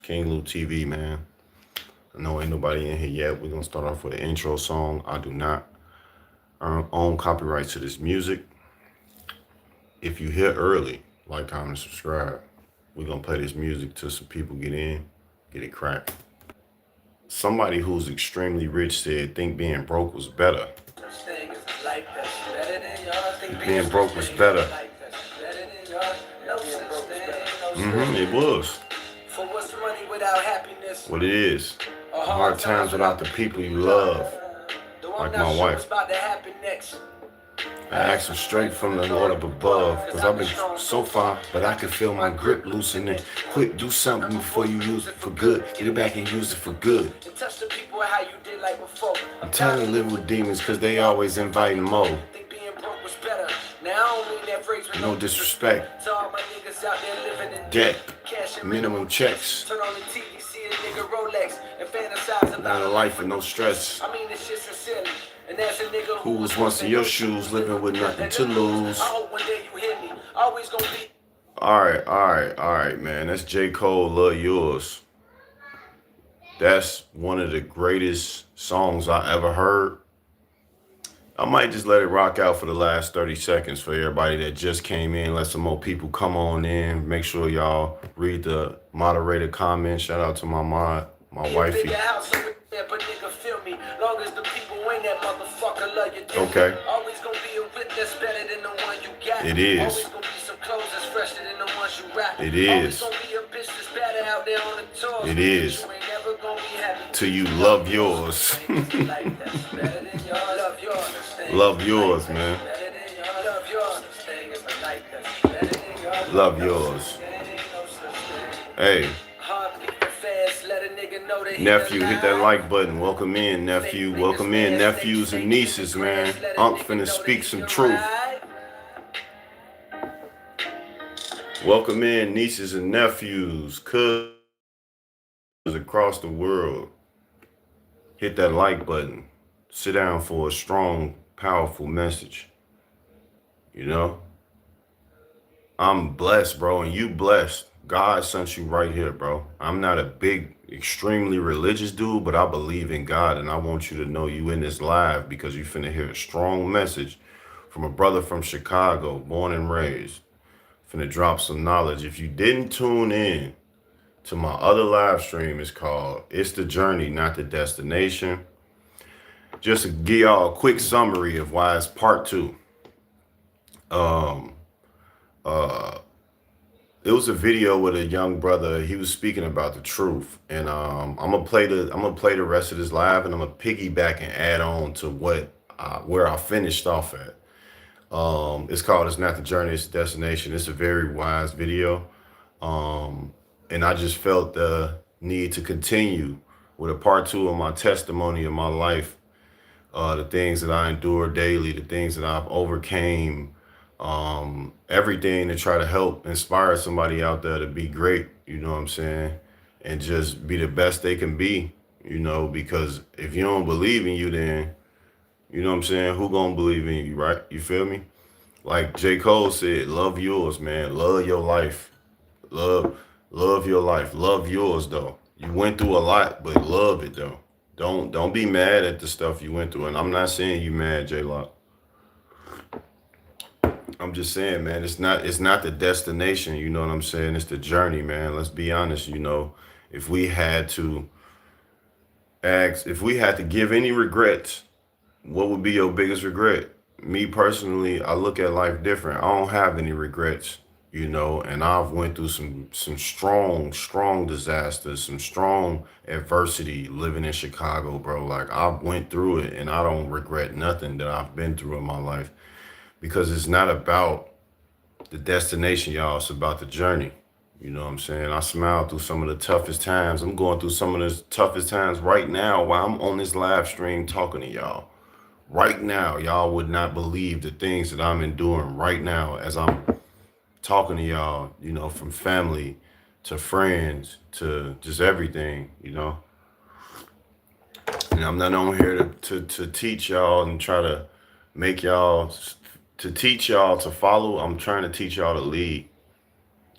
King Lou TV, man. I know ain't nobody in here yet. We're gonna start off with an intro song. I do not own copyright to this music. If you hear early, like, comment, subscribe. We're gonna play this music till some people get in, get it cracked. Somebody who's extremely rich said, think being broke was better. Being broke was better. It was. For what's money without happiness? What it is. Hard times without the people you love. Like my wife. About to happen next. I asked him straight from the Lord up above, cause I've been so far, but I can feel my grip loosening. Quick, do something before you use it for good. Get it back and use it for good. And touch the people how you did like before. I'm tired of living with demons, cause they always inviting more. Think being broke was better. Now I don't mean that phrase with No disrespect. to all my niggas out there living in Debt. cash and Minimum checks. turn on the TV, see a nigga Rolex and fantasize about Not a life with no stress. I mean this shit's sincerely. And as a nigga Who was once in your shoes, living with nothing to lose. I hope one day you hear me. Always gonna be. Alright, man. That's J. Cole, Love Yours. That's one of the greatest songs I ever heard. I might just let it rock out for the last 30 seconds for everybody that just came in. Let some more people come on in. Make sure y'all read the moderator comments. Shout out to my mod, my wifey. Bigger house over there, but nigga feel me. Long as the people win that motherfucker love you. Okay. Always gonna be a whip that's better than the one you got. It is. Always gonna be some clothes that's fresher than the ones you rap. It is. Always gonna be a bitch that's better out there on the tour. It is. You ain't never gonna be happy Till you love yours. like that's better than yours. Love yours. Love yours, man. Better than yours. Love yours. Like that's better than yours. Love yours. Hey, Heart beating fast, let a nigga know that he nephew, hit that alive. like button. Welcome in, nephew. Welcome in, nephews and nieces, man. I'm finna speak some truth. Welcome in, nieces and nephews, cousins across the world. Hit that like button. Sit down for a strong, powerful message. You know? I'm blessed, bro, and you blessed. God sent you right here, bro. I'm not a big, extremely religious dude, but I believe in God, and I want you to know you in this live because you finna hear a strong message from a brother from Chicago, born and raised. Finna drop some knowledge. If you didn't tune in to my other live stream, it's called It's the Journey, Not the Destination. Just to give y'all a quick summary of why it's part 2. It was a video with a young brother. He was speaking about the truth, and I'm gonna play the rest of this live, and I'm gonna piggyback and add on to what where I finished off at. It's called "It's Not the Journey, It's the Destination." It's a very wise video, and I just felt the need to continue with a part 2 of my testimony of my life, the things that I endure daily, the things that I've overcame. Everything to try to help inspire somebody out there to be great, you know what I'm saying? And just be the best they can be, you know, because if you don't believe in you, then, you know what I'm saying, who gonna believe in you, right? You feel me? Like J. Cole said, love yours, man. Love your life. Love your life. Love yours, though. You went through a lot, but love it, though. Don't be mad at the stuff you went through. And I'm not saying you mad, J-Lock. I'm just saying, man, it's not the destination, you know what I'm saying? It's the journey, man. Let's be honest, you know. If we had to give any regrets, what would be your biggest regret? Me personally, I look at life different. I don't have any regrets, you know, and I've went through some strong disasters, some strong adversity living in Chicago, bro. Like, I went through it, and I don't regret nothing that I've been through in my life. Because it's not about the destination, y'all. It's about the journey. You know what I'm saying? I smiled through some of the toughest times. I'm going through some of the toughest times right now while I'm on this live stream talking to y'all. Right now, y'all would not believe the things that I'm enduring right now as I'm talking to y'all, you know, from family to friends to just everything, you know. And I'm not on here to teach y'all and try to make y'all... to teach y'all to follow. I'm trying to teach y'all to lead.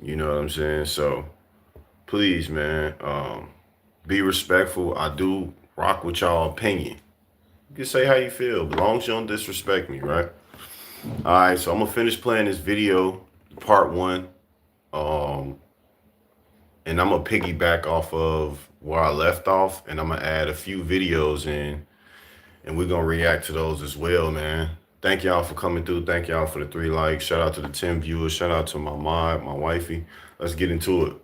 You know what I'm saying? So please, man, be respectful. I do rock with y'all opinion. You can say how you feel, as long as you don't disrespect me, right? All right, so I'm gonna finish playing this video, part one, um, and I'm gonna piggyback off of where I left off, and I'm gonna add a few videos in, and we're gonna react to those as well, man. Thank y'all for coming through. Thank y'all for the 3 likes. Shout out to the 10 viewers. Shout out to my mod, my wifey. Let's get into it.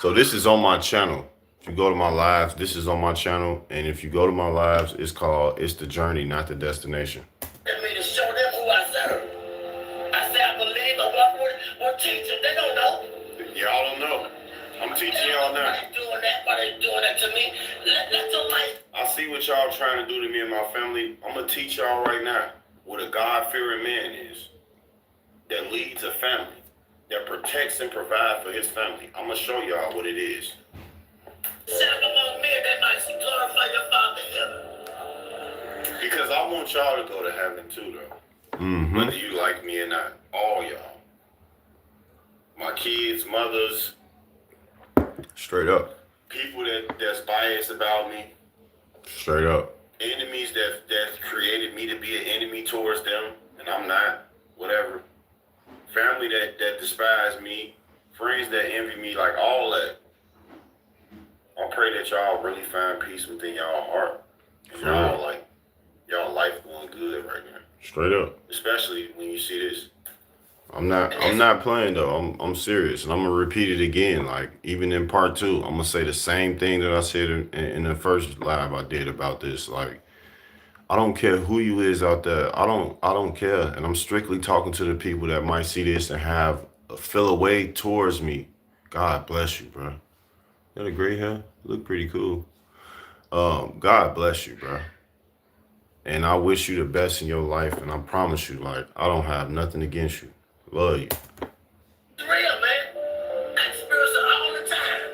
So this is on my channel. If you go to my lives, this is on my channel. And if you go to my lives, it's called It's the Journey, Not the Destination. Me to show them who I serve. I say I believe, I walk with it, or teach them. They don't know. Y'all don't know. I'm teaching y'all now. Why they doing that? Why they doing that to me? Let your life. I see what y'all trying to do to me and my family. I'm going to teach y'all right now what a God-fearing man is that leads a family, that protects and provides for his family. I'm going to show y'all what it is. Shout among men that might see glorify your Father in heaven. Because I want y'all to go to heaven too, though. Mm-hmm. Whether you like me or not. All y'all. My kids, mothers. Straight up. People that's biased about me. Straight up. Enemies that created me to be an enemy towards them, and I'm not. Whatever. Family that despise me. Friends that envy me, like all that. I pray that y'all really find peace within y'all heart. And y'all like y'all life going good right now. Straight up. Especially when you see this. I'm not playing though. I'm serious, and I'm gonna repeat it again. Like even in part two, I'm gonna say the same thing that I said in the first live I did about this. Like I don't care who you is out there. I don't care, and I'm strictly talking to the people that might see this and have feel a way towards me. God bless you, bro. Got a gray hair? Look pretty cool. God bless you, bro. And I wish you the best in your life, and I promise you, like I don't have nothing against you. Love you. It's real, man. I experience it all the time,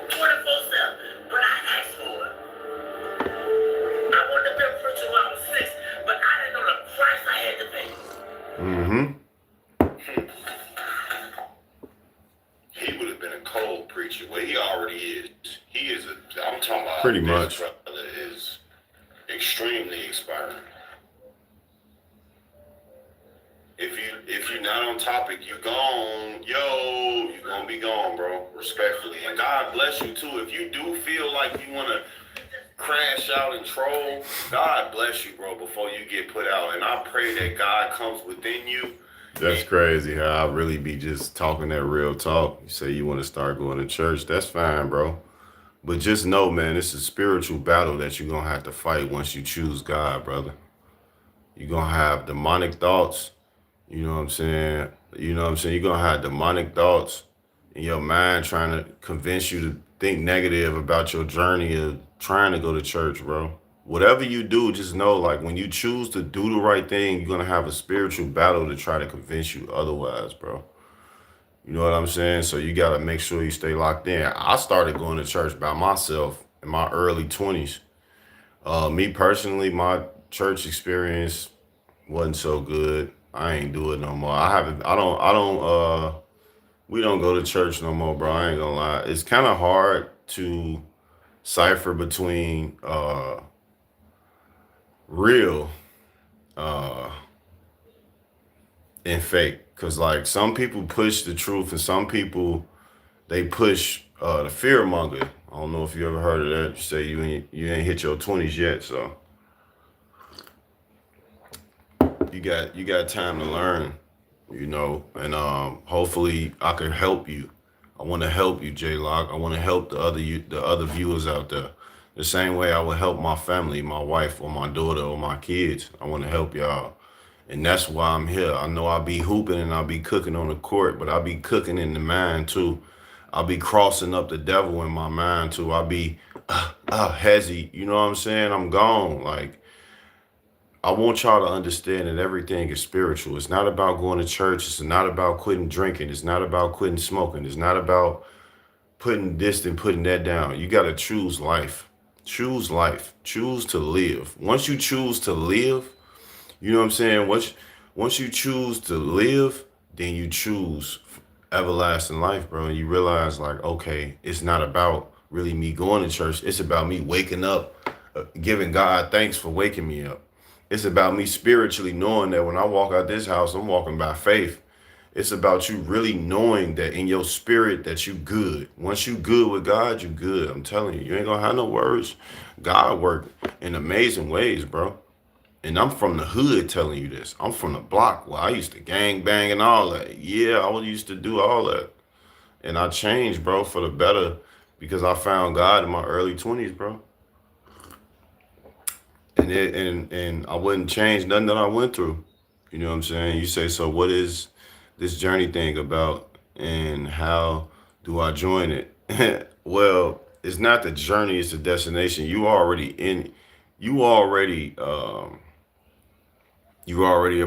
24/7. But I asked for it. I wanted to be a preacher when I was 6, but I didn't know the price I had to pay. Mm-hmm. He would have been a cold preacher. Well, he already is. He is I'm talking about pretty much. Brother is extremely inspiring. If you're not on topic, you're gone. You're gonna be gone, bro. Respectfully. And God bless you too. If you do feel like you wanna crash out and troll, God bless you, bro, before you get put out. And I pray that God comes within you. That's crazy how I really be just talking that real talk. You say you want to start going to church. That's fine, bro. But just know, man, it's a spiritual battle that you're going to have to fight once you choose God, brother. You're going to have demonic thoughts. You know what I'm saying? You're going to have demonic thoughts in your mind trying to convince you to think negative about your journey of trying to go to church, bro. Whatever you do, just know, like, when you choose to do the right thing, you're going to have a spiritual battle to try to convince you otherwise, bro. You know what I'm saying? So you got to make sure you stay locked in. I started going to church by myself in my early 20s. Me personally, my church experience wasn't so good. I ain't do it no more. We don't go to church no more, bro. I ain't gonna lie. It's kind of hard to cipher between, real and fake, because like some people push the truth and some people they push the fear monger. I don't know if you ever heard of that. You say you ain't hit your 20s yet, so you got time to learn, you know, and hopefully I can help you. I want to help you, J-Lock. I want to help the other viewers out there. The same way I would help my family, my wife or my daughter or my kids. I want to help y'all. And that's why I'm here. I know I'll be hooping and I'll be cooking on the court, but I'll be cooking in the mind too. I'll be crossing up the devil in my mind too. I'll be hezzy. You know what I'm saying? I'm gone. Like, I want y'all to understand that everything is spiritual. It's not about going to church. It's not about quitting drinking. It's not about quitting smoking. It's not about putting this and putting that down. You got to choose life. Choose life. Choose to live. Once you choose to live, you know what I'm saying? Once you choose to live, then you choose everlasting life, bro. And you realize, like, okay, it's not about really me going to church. It's about me waking up, giving God thanks for waking me up. It's about me spiritually knowing that when I walk out this house, I'm walking by faith. It's about you really knowing that in your spirit that you good. Once you good with God, you good. I'm telling you, you ain't gonna have no worries. God work in amazing ways, bro. And I'm from the hood telling you this. I'm from the block where I used to gang bang and all that. Yeah, I used to do all that. And I changed, bro, for the better because I found God in my early 20s, bro. And I wouldn't change nothing that I went through. You know what I'm saying? You say, so what is this journey thing about and how do I join it? Well, it's not the journey, it's the destination. You already you already a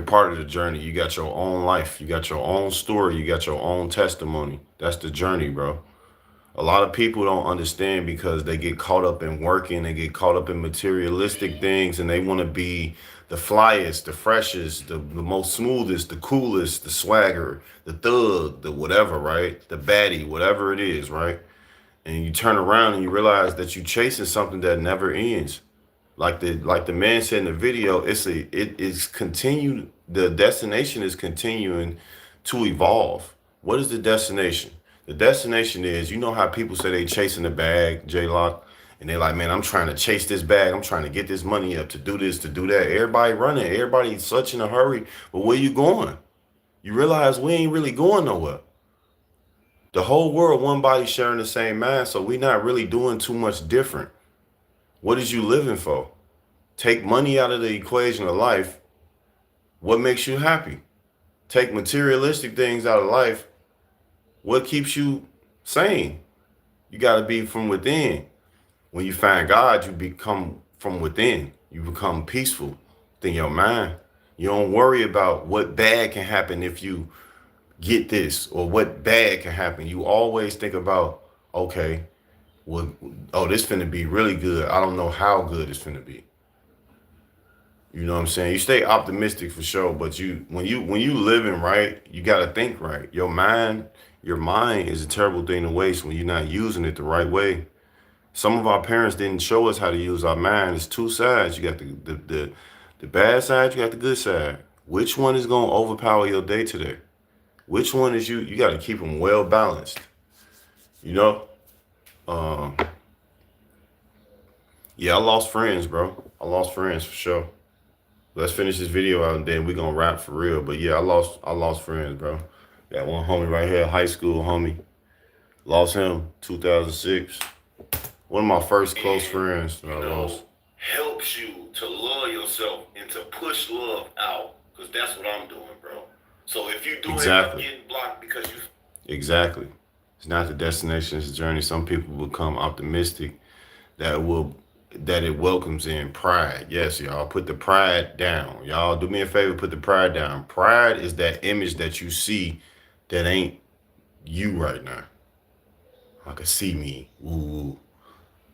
part of the journey. You got your own life. You got your own story. You got your own testimony. That's the journey, bro. A lot of people don't understand because they get caught up in working, they get caught up in materialistic things, and they want to be the flyest, the freshest, the most smoothest, the coolest, the swagger, the thug, the whatever, right? The baddie, whatever it is, right? And you turn around and you realize that you're chasing something that never ends. Like the man said in the video, it is continued. The destination is continuing to evolve. What is the destination? The destination is, you know how people say they chasing the bag, J Lock, and they're like, man, I'm trying to chase this bag. I'm trying to get this money up to do this, to do that. Everybody running. Everybody's such in a hurry. But where you going? You realize we ain't really going nowhere. The whole world, one body sharing the same mind, so we not really doing too much different. What is you living for? Take money out of the equation of life. What makes you happy? Take materialistic things out of life. What keeps you sane? You got to be from within. When you find God, you become from within. You become peaceful within your mind. You don't worry about what bad can happen if you get this or what bad can happen. You always think about, okay, well, oh, this finna be really good. I don't know how good it's finna be. You know what I'm saying? You stay optimistic for sure, but when you living right, you gotta think right. Your mind is a terrible thing to waste when you're not using it the right way. Some of our parents didn't show us how to use our mind. It's two sides. You got the bad side, you got the good side. Which one is gonna overpower your day today? Which one is you gotta keep them well balanced. You know? Um, yeah, I lost friends, bro. I lost friends for sure. Let's finish this video out and then we gonna wrap for real. But yeah, I lost friends, bro. Got one homie right here, high school homie. Lost him 2006. One of my first close And, friends that you I know, lost. helps you to love yourself and to push love out. Because that's what I'm doing, bro. So if you do end up Exactly. getting blocked because you Exactly. It's not the destination, it's the journey. Some people become optimistic that will that it welcomes in pride. Yes, y'all put the pride down. Y'all do me a favor, put the pride down. Pride is that image that you see that ain't you right now. I can see me. Ooh.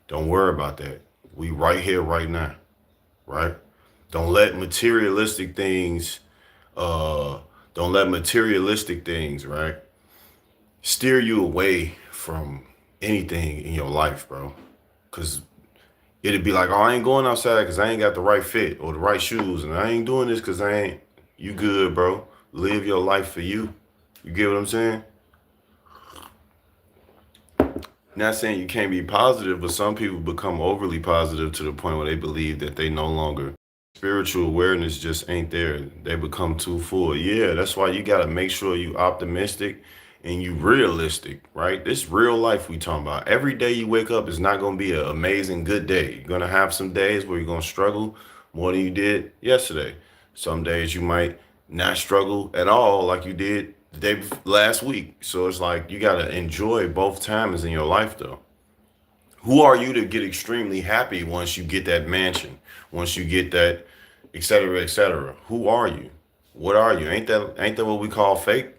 Don't worry about that. We right here, right now, right? Don't let materialistic things, uh, don't let materialistic things, right, steer you away from anything in your life, bro. Cause it'd be like, oh, I ain't going outside because I ain't got the right fit or the right shoes, and I ain't doing this because I ain't. You good, bro? Live your life for you. You get what I'm saying? Not saying you can't be positive, but some people become overly positive to the point where they believe that they no longer spiritual awareness just ain't there. They become too full. Yeah, that's why you gotta make sure you optimistic and you realistic, right? This real life we talking about. Every day you wake up is not gonna be an amazing good day. You're gonna have some days where you're gonna struggle more than you did yesterday. Some days you might not struggle at all like you did last week. So it's like you gotta enjoy both times in your life though. Who are you to get extremely happy once you get that mansion, once you get that, et cetera, et cetera? Who are you? What are you? Ain't that what we call fake?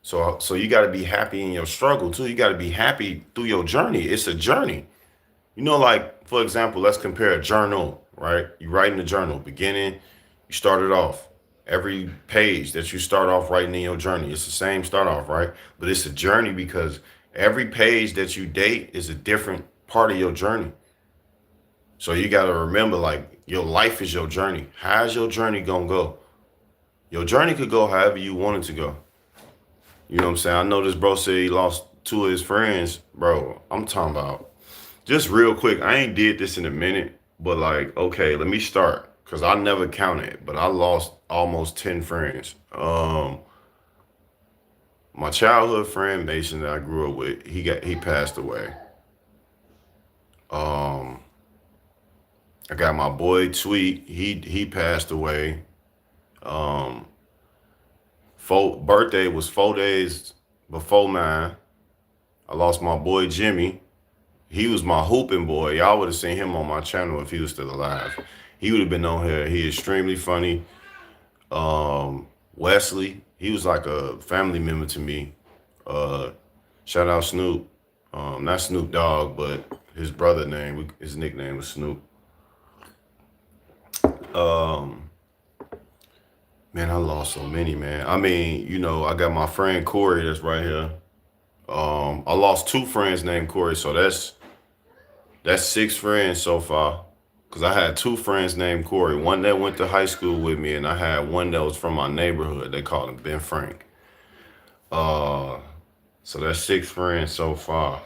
So you got to be happy in your struggle too. You got to be happy through your journey. It's a journey. You know, like for example, let's compare a journal, right? You write in the journal, beginning, you started off. Every page that you start off writing in your journey, it's the same start off, right? But it's a journey because every page that you date is a different part of your journey. So you got to remember, like, your life is your journey. How's your journey gonna go? Your journey could go however you want it to go. You know what I'm saying? I know this bro said he lost two of his friends. Bro, I'm talking about, just real quick, I ain't did this in a minute, but like, okay, let me start. Cause I never counted, but I lost almost 10 friends. My childhood friend Mason that I grew up with, he passed away. Um, I got my boy Tweet, he passed away. Um, birthday was 4 days before mine. I lost my boy Jimmy. He was my hooping boy. Y'all would have seen him on my channel if he was still alive. He would have been on here. He is extremely funny. Wesley, he was like a family member to me. Uh, Shout out Snoop. Not Snoop Dogg, but his brother name, his nickname was Snoop. Um, Man, I lost so many, man. I mean, I got my friend Corey that's right here. I lost two friends named Corey, so that's six friends so far. Cause I had two friends named Corey, one that went to high school with me, and I had one that was from my neighborhood. They called him Ben Frank. Uh, so that's six friends so far.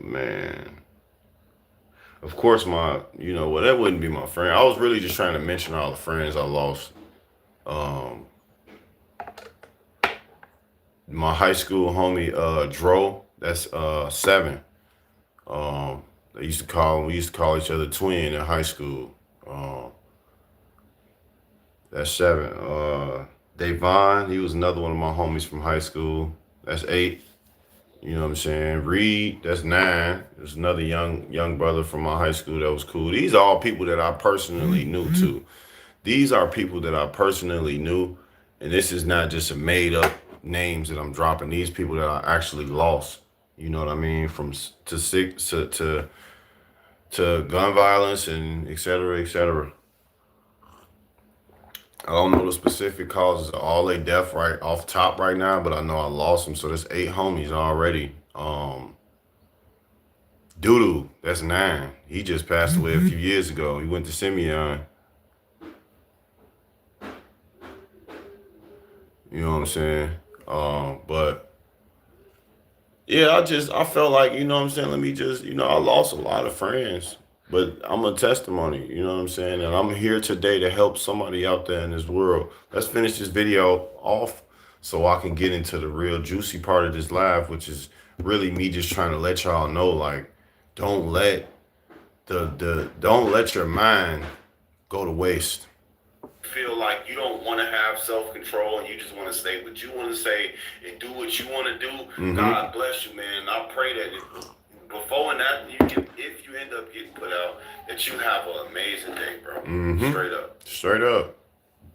Man. Of course, well, that wouldn't be my friend. I was really just trying to mention all the friends I lost. Um, my high school homie, Dro, that's 7. Um, we used to call each other twin in high school. Um, that's 7. Davon, he was another one of my homies from high school. That's 8. You know what I'm saying? Reed, that's 9. There's another young brother from my high school that was cool. These are all people that I personally knew too. These are people that I personally knew, and this is not just a made up names that I'm dropping. These people that I actually lost. You know what I mean? From to six to gun violence and et cetera, et cetera. I don't know the specific causes of all they death right off top right now, but I know I lost them. So there's 8 homies already. Doodoo, that's 9. He just passed away a few years ago. He went to Simeon. You know what I'm saying? But yeah, I felt like, you know what I'm saying? Let me just, I lost a lot of friends, but I'm a testimony, you know what I'm saying? And I'm here today to help somebody out there in this world. Let's finish this video off so I can get into the real juicy part of this live, which is really me just trying to let y'all know, like, don't let don't let your mind go to waste. Feel like you don't want to have self-control and you just want to say what you want to say and do what you want to do, God bless you, man. I pray that before and after if you end up getting put out, that you have an amazing day, bro. Straight up. Straight up.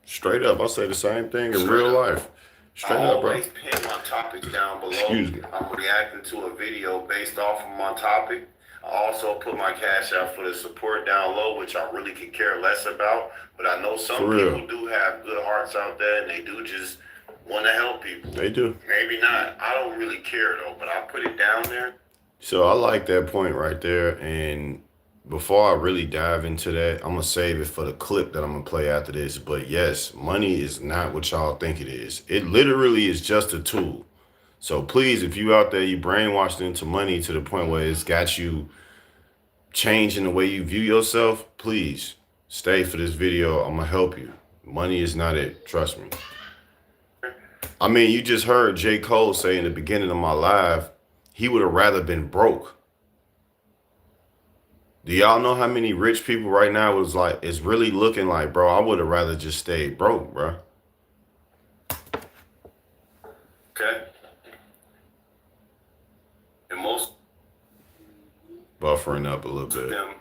Straight up. I say the same thing in real life. Straight up, bro. I always pin my topics down below. Excuse me. I'm reacting to a video based off of my topic. I also put my cash out for the support down low, which I really could care less about. But I know some people do have good hearts out there, and they do just want to help people. They do. Maybe not. I don't really care, though, but I put it down there. So I like that point right there. And before I really dive into that, I'm going to save it for the clip that I'm going to play after this. But yes, money is not what y'all think it is. It literally is just a tool. So please, if you out there, you brainwashed into money to the point where it's got you changing the way you view yourself, please stay for this video. I'm going to help you. Money is not it. Trust me. I mean, you just heard J. Cole say in the beginning of my live, he would have rather been broke. Do y'all know how many rich people right now is really looking like, bro, I would have rather just stayed broke, bro. Okay. And most buffering up a little bit. Them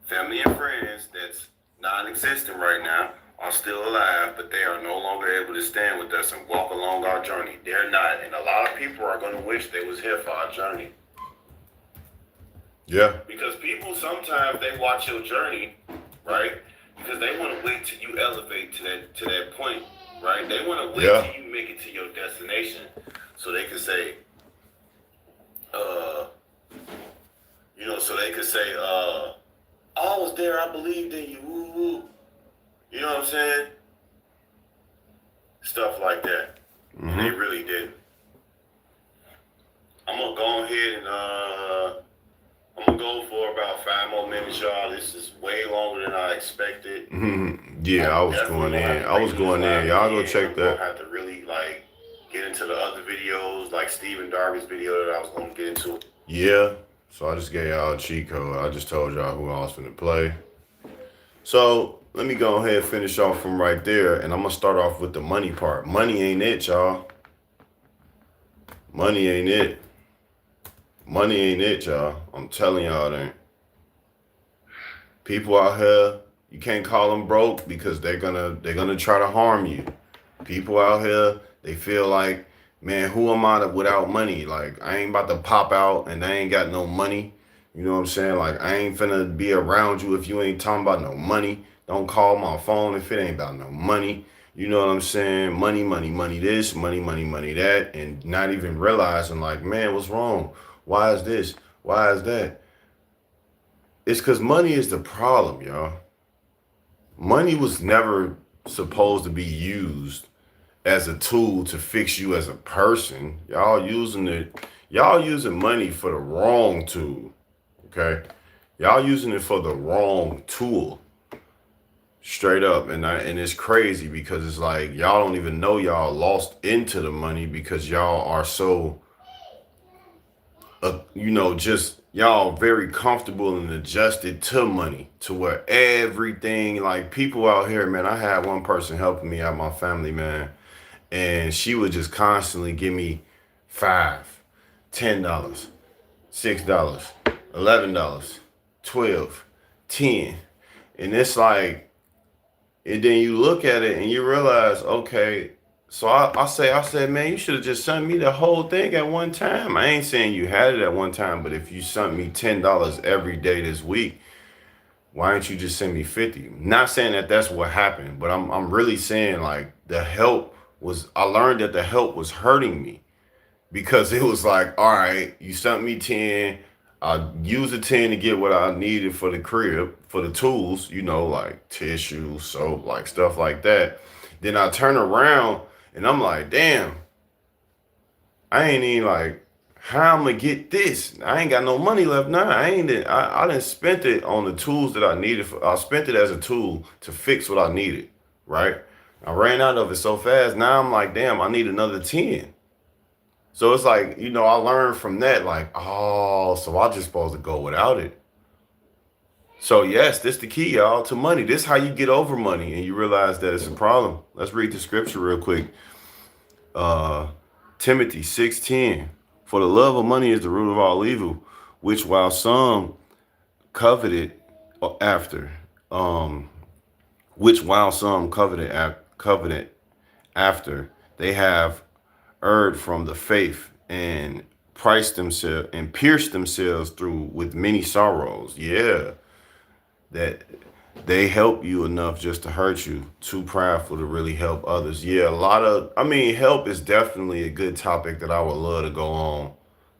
family and friends that's non-existent right now are still alive, but they are no longer able to stand with us and walk along our journey. They're not, and a lot of people are going to wish they was here for our journey. Yeah. Because people sometimes they watch your journey, right? Because they want to wait till you elevate to that point, right? They want to wait Yeah. till you make it to your destination, so they can say, uh, so they could say, I was there, I believed in you, woo woo. You know what I'm saying? Stuff like that, and they Mm-hmm. really didn't. I'm gonna go ahead and I'm gonna go for about 5 more minutes, y'all. This is way longer than I expected. Mm-hmm. Yeah, I I'm was definitely going gonna have in. to I was redo this going in. live Y'all go again. check I'm gonna that. have to really like get into the other videos, like Stephen Darby's video that I was gonna get into. Yeah. So I just gave y'all a cheat code. I just told y'all who I was finna play. So let me go ahead and finish off from right there, and I'm gonna start off with the money part. Money ain't it, y'all. Money ain't it. Money ain't it, y'all. I'm telling y'all, it ain't. People out here, you can't call them broke because they're gonna try to harm you. People out here, they feel like, man, who am I without money? Like, I ain't about to pop out and I ain't got no money. You know what I'm saying? Like, I ain't finna be around you if you ain't talking about no money. Don't call my phone if it ain't about no money. You know what I'm saying? Money, money, money this, money, money, money that, and not even realizing, like, man, what's wrong? Why is this? Why is that? It's because money is the problem, y'all. Money was never supposed to be used as a tool to fix you as a person. Y'all using money for the wrong tool. Okay? Y'all using it for the wrong tool. Straight up. And it's crazy because it's like y'all don't even know y'all lost into the money because y'all are so just y'all very comfortable and adjusted to money to where everything, like people out here, man. I had one person helping me out, my family, man, and she would just constantly give me five, $10, $6, $11, 12, 10. And it's like, and then you look at it and you realize, okay, so I said, man, you should have just sent me the whole thing at one time. I ain't saying you had it at one time, but if you sent me $10 every day this week, why don't you just send me 50? Not saying that that's what happened, but I'm really saying like I learned that the help was hurting me because it was like, all right, you sent me 10. I used the 10 to get what I needed for the crib, for the tools, like tissue, soap, like stuff like that. Then I turn around and I'm like, damn, I ain't even like, how I'm gonna get this? I ain't got no money left now. I didn't spent it on the tools that I needed. I spent it as a tool to fix what I needed, right? I ran out of it so fast. Now I'm like, damn, I need another 10. So it's like, I learned from that, like, oh, so I just supposed to go without it. So yes, this the key, y'all, to money. This how you get over money and you realize that it's a problem. Let's read the scripture real quick. Uh Timothy 6:10. For the love of money is the root of all evil, which while some coveted after, um, which while some coveted after, they have erred from the faith and priced themselves and pierced themselves through with many sorrows. Yeah, that they help you enough just to hurt you. Too prideful to really help others. Yeah, help is definitely a good topic that I would love to go on.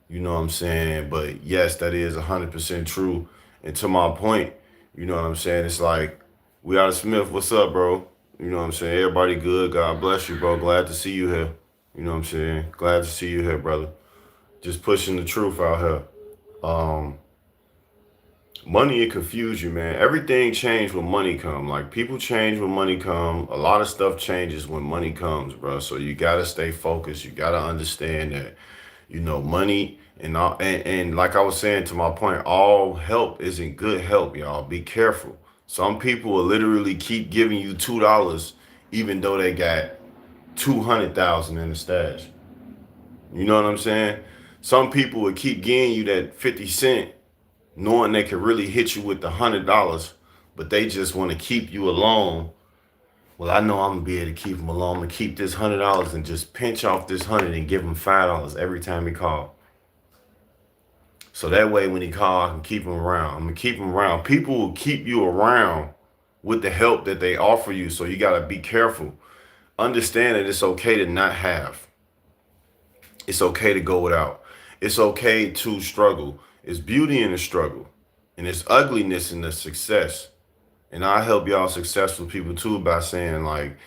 You know what I'm saying? But yes, that is 100% true. And to my point, you know what I'm saying? It's like, we out of Smith. What's up, bro? You know what I'm saying? Everybody good. God bless you, bro. Glad to see you here. You know what I'm saying? Glad to see you here, brother. Just pushing the truth out here. Um, Money, it confuse you, man. Everything changed when money come. Like people change when money come. A lot of stuff changes when money comes, bro. So you gotta stay focused. You gotta understand that, money and like I was saying to my point, all help isn't good help, y'all. Be careful. Some people will literally keep giving you $2 even though they got 200,000 in the stash. You know what I'm saying? Some people would keep giving you that 50 cent knowing they could really hit you with the $100, but they just want to keep you alone. Well, I know I'm gonna be able to keep them alone. I'm gonna keep this $100 and just pinch off this 100 and give them $5 every time he call. So that way, when he call, I can keep him around. I'm gonna keep him around. People will keep you around with the help that they offer you. So you gotta be careful. Understand that it's okay to not have. It's okay to go without. It's okay to struggle. It's beauty in the struggle, and it's ugliness in the success. And I help y'all successful people too by saying like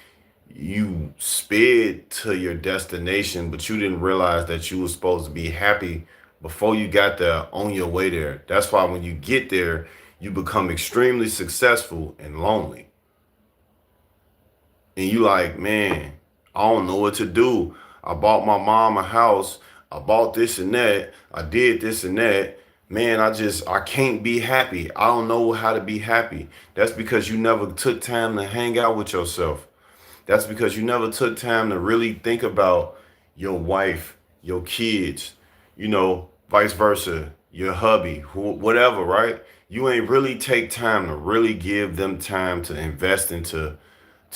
you sped to your destination, but you didn't realize that you were supposed to be happy before you got there on your way there. That's why when you get there, you become extremely successful and lonely. And you like, man, I don't know what to do. I bought my mom a house. I bought this and that. I did this and that. Man, I can't be happy. I don't know how to be happy. That's because you never took time to hang out with yourself. That's because you never took time to really think about your wife, your kids, vice versa, your hubby, whatever, right? You ain't really take time to really give them time to invest into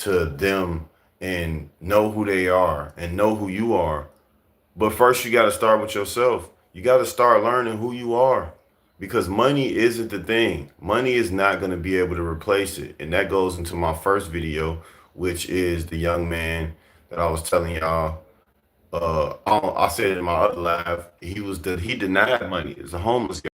them and know who they are and know who you are. But first, you got to start with yourself. You got to start learning who you are because money isn't the thing. Money is not going to be able to replace it. And that goes into my first video, which is the young man that I was telling y'all. I said in my other live, he did not have money. It's a homeless guy.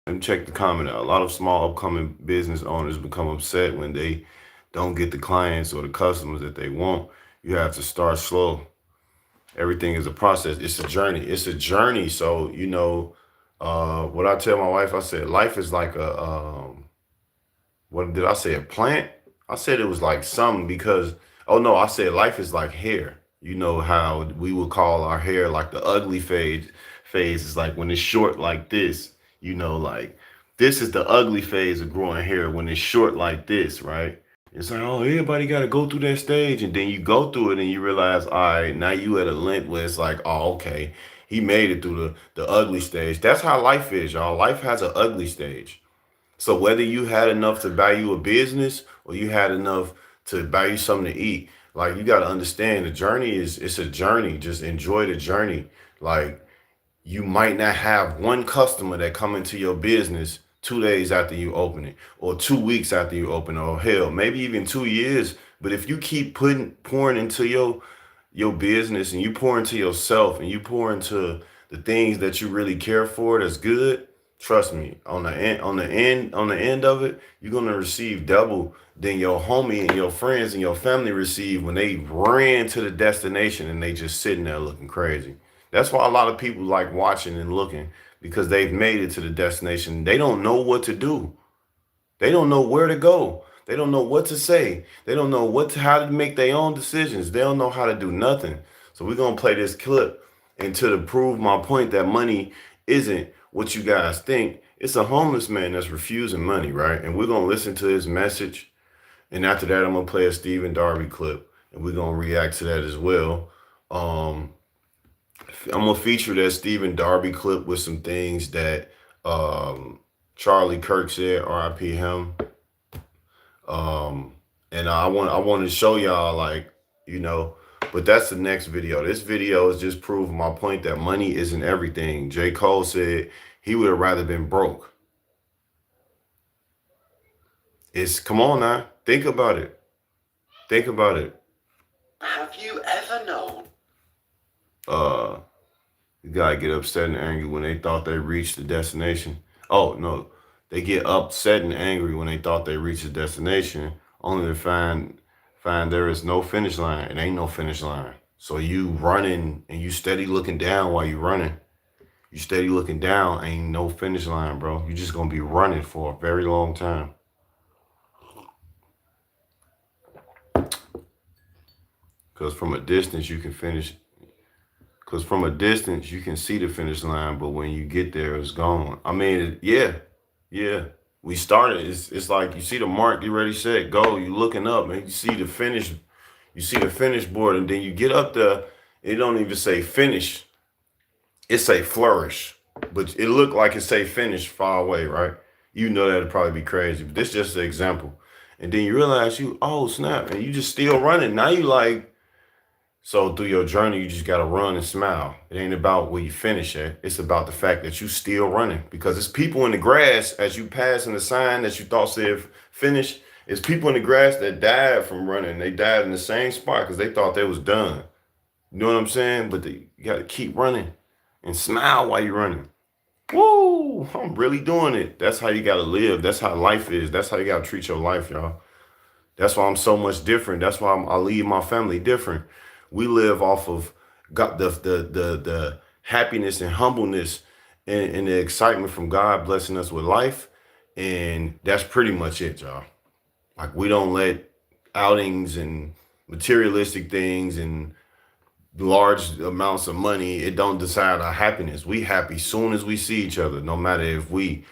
And check the comment out. A lot of small upcoming business owners become upset when they don't get the clients or the customers that they want. You have to start slow. Everything is a process. It's a journey. It's a journey. So, what I tell my wife, I said, life is like what did I say? A plant? I said it was like something because, oh no, I said life is like hair. You know how we would call our hair like the ugly phase. Phase is like when it's short like this, like this is the ugly phase of growing hair when it's short like this, right? It's like, oh, everybody got to go through that stage. And then you go through it and you realize, all right, now you at a length where it's like, oh, okay, he made it through the ugly stage. That's how life is, y'all. Life has an ugly stage. So whether you had enough to buy you a business or you had enough to buy you something to eat, like you got to understand the journey it's a journey. Just enjoy the journey. Like you might not have one customer that come into your business 2 days after you open it or 2 weeks after you open it, or hell, maybe even 2 years. But if you keep pouring into your business and you pour into yourself and you pour into the things that you really care for that's good, trust me, on the end of it, you're gonna receive double than your homie and your friends and your family receive when they ran to the destination and they just sitting there looking crazy. That's why a lot of people like watching and looking because they've made it to the destination. They don't know what to do. They don't know where to go. They don't know what to say. They don't know how to make their own decisions. They don't know how to do nothing. So we're gonna play this clip and to prove my point that money isn't what you guys think. It's a homeless man that's refusing money, right? And we're gonna listen to his message. And after that, I'm gonna play a Stephen Darby clip and we're gonna react to that as well. Um, I'm gonna feature that Stephen Darby clip with some things that Charlie Kirk said, R.I.P. him. Um, and I want to show y'all like, you know, but that's the next video. This video is just proving my point that money isn't everything. J. Cole said he would have rather been broke. Come on now, think about it. Think about it. Have you ever known? Uh, you gotta get upset and angry when they thought they reached the destination. Oh no, they get upset and angry when they thought they reached the destination, only to find there is no finish line. It ain't no finish line. So you running and you steady looking down while you running. You steady looking down, ain't no finish line, bro. You just gonna be running for a very long time. Cause from a distance you can finish. Cause from a distance you can see the finish line, but when you get there, it's gone. I mean, yeah, yeah. We started. It's like you see the mark. You ready, set, go. You looking up, and you see the finish. You see the finish board, and then you get up there. It don't even say finish. It say flourish, but it looked like it say finish far away, right? You know that'd probably be crazy, but this is just an example. And then you realize oh snap, and you just still running. Now you like So through your journey, you just gotta run and smile. It ain't about where you finish at. It's about the fact that you still running. Because it's people in the grass as you passing the sign that you thought said finish. It's people in the grass that died from running. They died in the same spot because they thought they was done. You know what I'm saying? But you gotta keep running and smile while you're running. Woo! I'm really doing it. That's how you gotta live. That's how life is. That's how you gotta treat your life, y'all. That's why I'm so much different. That's why I leave my family different. We live off of God, the happiness and humbleness and the excitement from God blessing us with life, and that's pretty much it, y'all. Like we don't let outings and materialistic things and large amounts of money. It don't decide our happiness. We happy soon as we see each other, no matter if we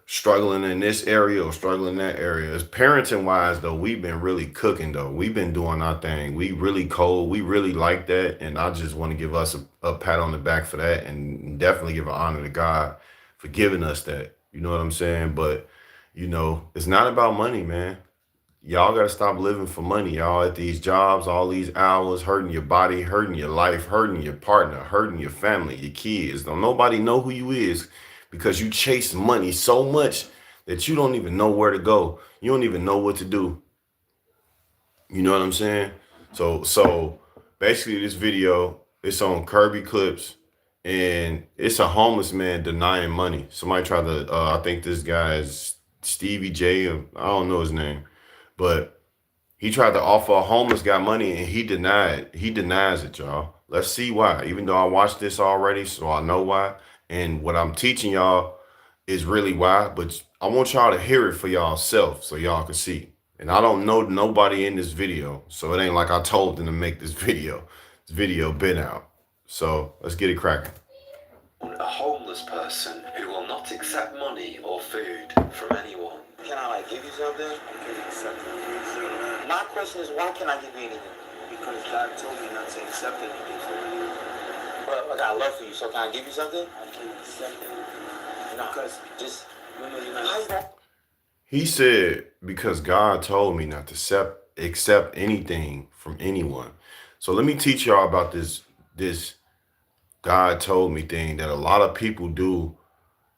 struggling in this area or struggling in that area. As parenting wise though, we've been really cooking though. We've been doing our thing. We really cold. We really like that. And I just want to give us a pat on the back for that and definitely give an honor to God for giving us that. You know what I'm saying? But it's not about money, man. Y'all gotta stop living for money, y'all, at these jobs, all these hours, hurting your body, hurting your life, hurting your partner, hurting your family, your kids. Don't nobody know who you is because you chase money so much that you don't even know where to go. You don't even know what to do. You know what I'm saying? So basically this video, it's on Kirby Clips and it's a homeless man denying money. Somebody tried to I think this guy is Stevie J, or I don't know his name, but he tried to offer a homeless guy money and he denied. He denies it, y'all. Let's see why. Even though I watched this already, so I know why. And what I'm teaching y'all is really why, but I want y'all to hear it for y'all self so y'all can see. And I don't know nobody in this video, so it ain't like I told them to make this video. This video been out. So let's get it cracking. A homeless person who will not accept money or food from anyone. Can I give you something? I can accept anything. My question is, why can I give you anything? Because God told me not to accept anything from anyone. But I got love for you, so can I give you something? I can't accept anything. No, Because just remember, you're how you not. He said, because God told me not to accept anything from anyone. So let me teach y'all about this God told me thing that a lot of people do,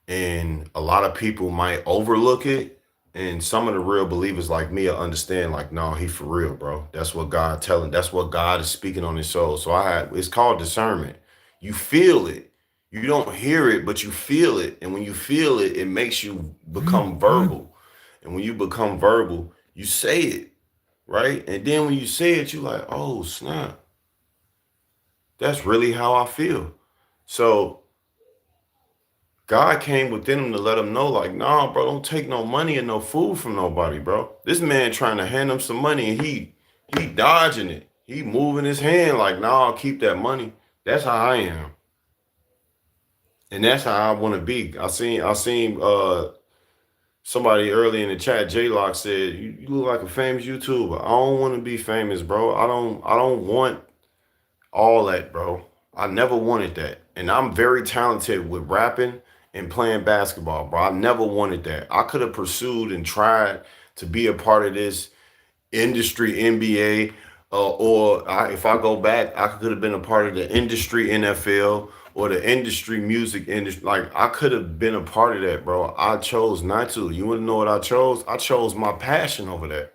and a lot of people might overlook it. And some of the real believers like me will understand, like, no, he for real, bro. That's what God telling. That's what God is speaking on his soul. So it's called discernment. You feel it. You don't hear it, but you feel it. And when you feel it, it makes you become verbal. And when you become verbal, you say it, right? And then when you say it, you like, oh, snap. That's really how I feel. So God came within him to let him know, like, nah, bro, don't take no money and no food from nobody, bro. This man trying to hand him some money and he dodging it. He moving his hand like, nah, I'll keep that money. That's how I am. And that's how I want to be. I seen somebody early in the chat, J Lock said, you look like a famous YouTuber. I don't want to be famous, bro. I don't want all that, bro. I never wanted that. And I'm very talented with rapping and playing basketball, bro. I never wanted that. I could have pursued and tried to be a part of this industry NBA, if I go back, I could have been a part of the industry NFL or the industry music industry. Like I could have been a part of that, bro. I chose not to. You want to know what I chose? I chose my passion over that.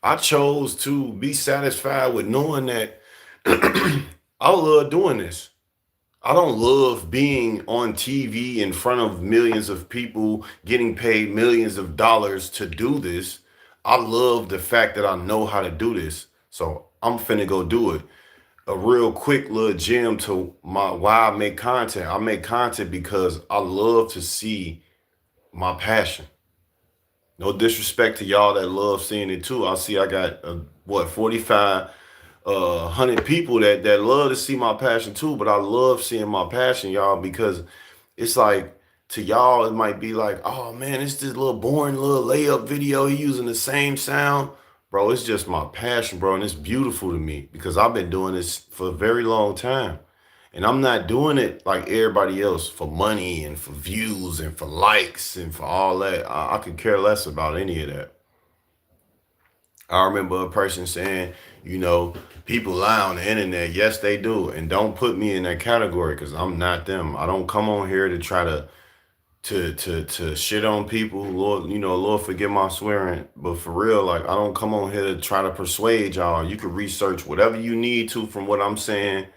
I chose to be satisfied with knowing that I love doing this. I don't love being on TV in front of millions of people getting paid millions of dollars to do this. I love the fact that I know how to do this. So I'm finna go do it. A real quick little gem to why I make content. I make content because I love to see my passion. No disrespect to y'all that love seeing it too. I see I got 45 100 people that love to see my passion too, but I love seeing my passion, y'all, because it's like to y'all it might be like, oh man, it's this little boring little layup video. He using the same sound. Bro, it's just my passion, bro, and it's beautiful to me because I've been doing this for a very long time. And I'm not doing it like everybody else for money and for views and for likes and for all that. I could care less about any of that. I remember a person saying, you know, people lie on the internet. Yes, they do. And don't put me in that category because I'm not them. I don't come on here to try to shit on people. Lord, you know, Lord forgive my swearing. But for real, like I don't come on here to try to persuade y'all. You can research whatever you need to from what I'm saying.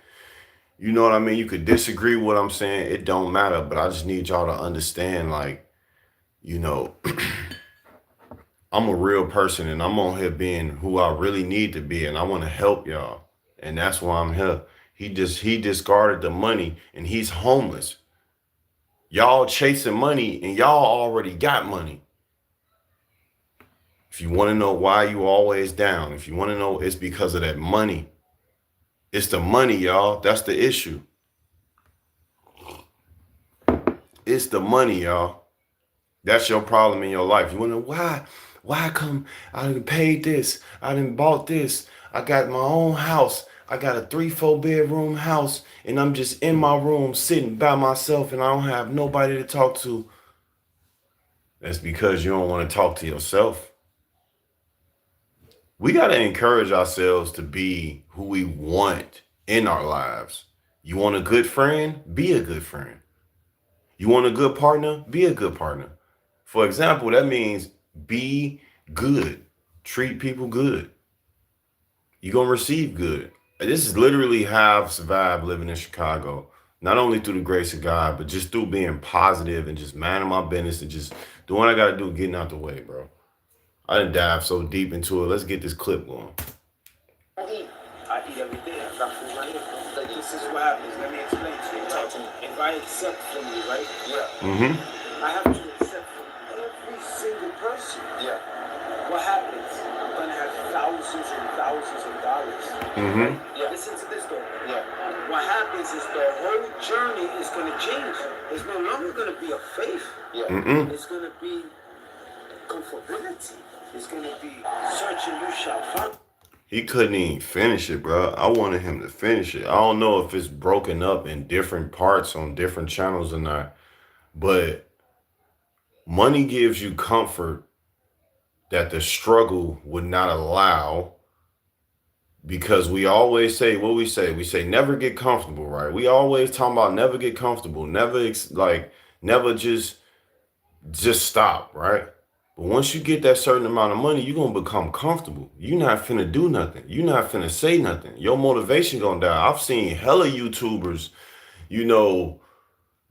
You know what I mean? You could disagree with what I'm saying. It don't matter. But I just need y'all to understand, like, you know, I'm a real person and I'm on here being who I really need to be, and I want to help y'all. And that's why I'm here. He discarded the money and he's homeless. Y'all chasing money and y'all already got money. If you want to know why you always down, if you want to know, it's because of that money. It's the money, y'all. That's the issue. It's the money, y'all. That's your problem in your life. You want to know why? Why come I done paid this? I done bought this. I got my own house. I got a 3-4 bedroom house, and I'm just in my room sitting by myself, and I don't have nobody to talk to. That's because you don't want to talk to yourself. We got to encourage ourselves to be who we want in our lives. You want a good friend? Be a good friend. You want a good partner? Be a good partner. For example, that means be good. Treat people good. You're going to receive good. This is literally how I've survived living in Chicago. Not only through the grace of God, but just through being positive and just minding my business and just doing what I got to do, getting out the way, bro. I didn't dive so deep into it. Let's get this clip going. I eat every day. I got food right here. Like, this is what happens. Let me explain to you. Talk to me. If I accept from you, right? Yeah. I have to accept from every single person. Yeah. What happens? I'm gonna have thousands and thousands of dollars. Yeah. Listen to this though. Yeah. What happens is the whole journey is gonna change. It's no longer gonna be a faith. Yeah. It's gonna be comfortability. It's gonna be search and you shall find. He couldn't even finish it, bro. I wanted him to finish it. I don't know if it's broken up in different parts on different channels or not, but money gives you comfort that the struggle would not allow, because we always say what we say. We say never get comfortable, right? We always talk about never get comfortable, never never just stop, right? But once you get that certain amount of money, you're gonna become comfortable. You're not finna do nothing. You're not finna say nothing. Your motivation gonna die. I've seen hella YouTubers, you know,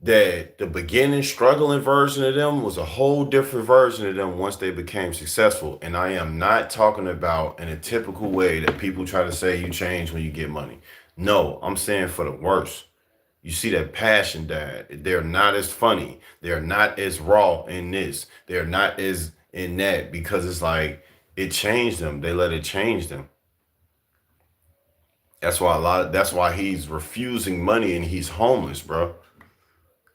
that the beginning struggling version of them was a whole different version of them once they became successful. And I am not talking about in a typical way that people try to say you change when you get money. No, I'm saying for the worse. You see that passion died. They're not as funny. They're not as raw in this. They're not as in that, because it's like it changed them. They let it change them. That's why he's refusing money and he's homeless, bro.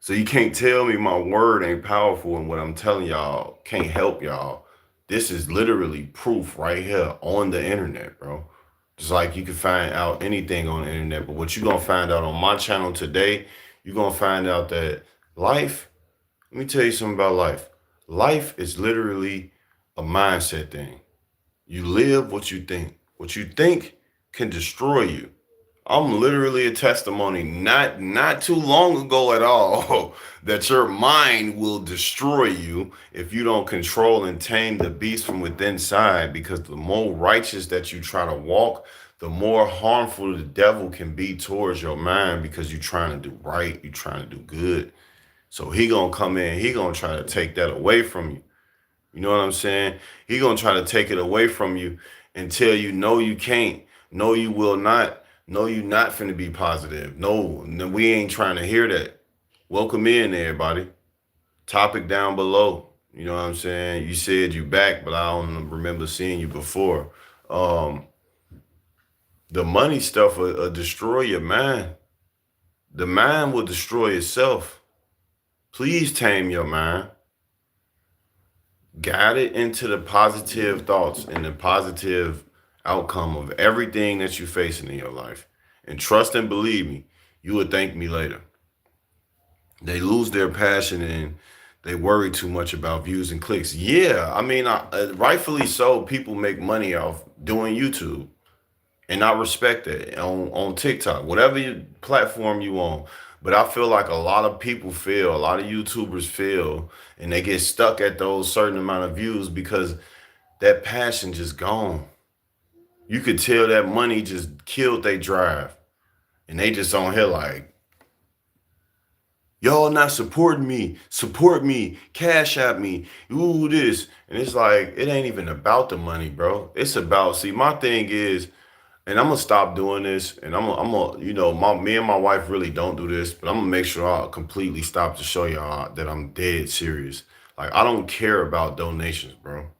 So you can't tell me my word ain't powerful and what I'm telling y'all can't help y'all. This is literally proof right here on the internet, bro. Just like you can find out anything on the internet, but what you're gonna find out on my channel today, you're gonna find out that life, let me tell you something about life. Life is literally a mindset thing. You live what you think. What you think can destroy you. I'm literally a testimony not too long ago at all that your mind will destroy you if you don't control and tame the beast from within side, because the more righteous that you try to walk, the more harmful the devil can be towards your mind, because you're trying to do right, you're trying to do good. So he gonna come in, he gonna try to take that away from you. You know what I'm saying? He gonna try to take it away from you and tell you, no, you can't. No, you will not. No, you not finna be positive. No, we ain't trying to hear that. Welcome in, everybody. Topic down below. You know what I'm saying? You said you back, but I don't remember seeing you before. The money stuff will destroy your mind. The mind will destroy itself. Please tame your mind. Guide it into the positive thoughts and the positive outcome of everything that you're facing in your life. And trust and believe me, you will thank me later. They lose their passion and they worry too much about views and clicks. Yeah, I mean, rightfully so. People make money off doing YouTube, and I respect that on TikTok, whatever platform you on. But I feel like a lot of people feel, a lot of YouTubers feel, and they get stuck at those certain amount of views because that passion just gone. You could tell that money just killed their drive, and they just on here like, y'all not supporting me. Support me. Cash at me. Ooh, this. And it's like, it ain't even about the money, bro. It's about, see, my thing is, and I'm gonna stop doing this, and I'm gonna, me and my wife really don't do this, but I'm gonna make sure I completely stop to show y'all that I'm dead serious. Like, I don't care about donations, bro.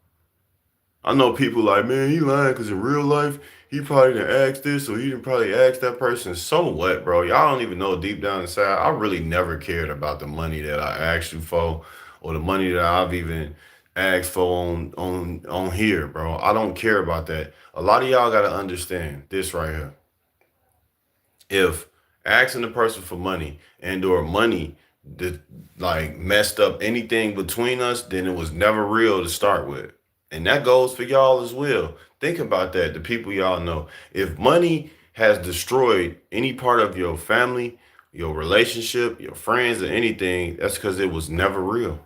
I know people like, man, he lying because in real life, he probably didn't ask this or he didn't probably ask that person. So what, bro? Y'all don't even know deep down inside. I really never cared about the money that I asked you for or the money that I've even asked for on here, bro. I don't care about that. A lot of y'all gotta understand this right here. If asking the person for money and or money that like messed up anything between us, then it was never real to start with. And that goes for y'all as well. Think about that, the people y'all know. If money has destroyed any part of your family, your relationship, your friends, or anything, that's because it was never real.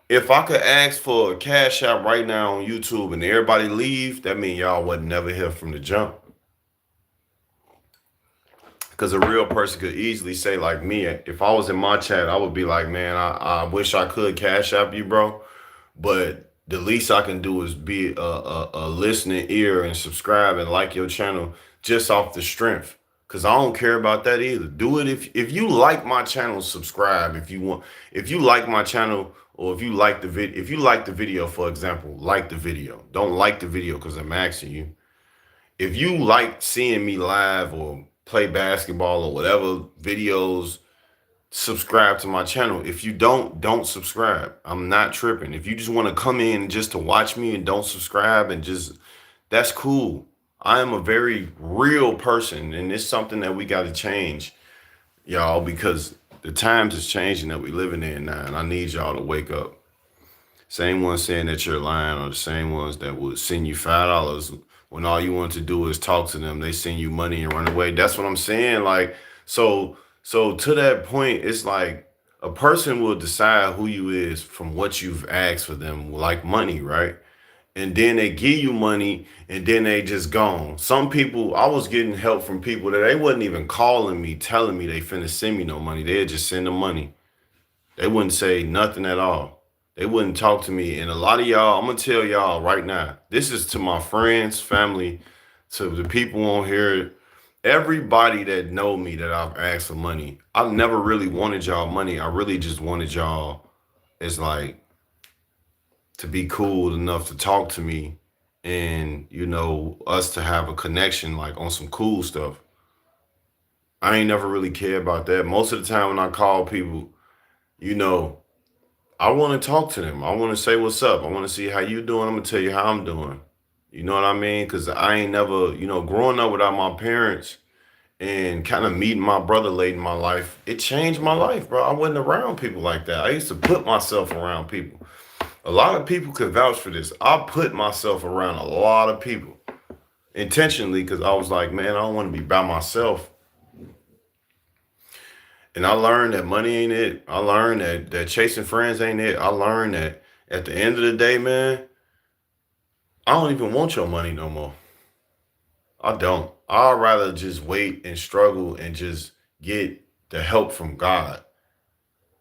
If I could ask for a cash out right now on YouTube and everybody leave, that means y'all wasn't never here from the jump. Because a real person could easily say, like me, if I was in my chat, I would be like, man, I wish I could cash out you, bro. But the least I can do is be a listening ear and subscribe and like your channel just off the strength. Cause I don't care about that either. Do it if you like my channel, subscribe if you want. If you like my channel or if you like the video, for example, like the video. Don't like the video because I'm asking you. If you like seeing me live or play basketball or whatever videos, subscribe to my channel. If you don't subscribe. I'm not tripping. If you just want to come in just to watch me and don't subscribe and just, that's cool. I am a very real person, and it's something that we got to change, y'all, because the times is changing that we living in now, and I need y'all to wake up. Same ones saying that you're lying are the same ones that would send you $5 when all you want to do is talk to them. They send you money and run away. That's what I'm saying. Like, so to that point, it's like a person will decide who you is from what you've asked for them, like money, right? And then they give you money and then they just gone. Some people, I was getting help from people that they wasn't even calling me, telling me they finna send me no money. They'd just send the money. They wouldn't say nothing at all. They wouldn't talk to me. And a lot of y'all, I'm gonna tell y'all right now, this is to my friends, family, to the people on here, everybody that know me that I've asked for money. I've never really wanted y'all money. I really just wanted y'all as like to be cool enough to talk to me and us to have a connection like on some cool stuff. I ain't never really care about that. Most of the time when I call people, you know, I want to talk to them. I want to say what's up. I want to see how you doing. I'm gonna tell you how I'm doing. You know what I mean? Because I ain't never, growing up without my parents and kind of meeting my brother late in my life, it changed my life, bro. I wasn't around people like that. I used to put myself around people. A lot of people could vouch for this. I put myself around a lot of people intentionally because I was like, man, I don't want to be by myself. And I learned that money ain't it. I learned that chasing friends ain't it. I learned that at the end of the day, man, I don't even want your money no more. I don't. I'd rather just wait and struggle and just get the help from God.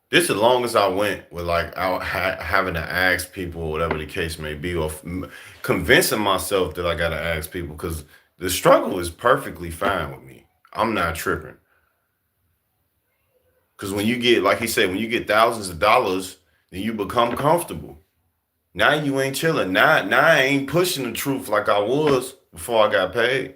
This is the longest I went with like out having to ask people, whatever the case may be, or convincing myself that I got to ask people because the struggle is perfectly fine with me. I'm not tripping. Because when you get, like he said, when you get thousands of dollars, then you become comfortable. Now you ain't chilling. Now I ain't pushing the truth like I was before I got paid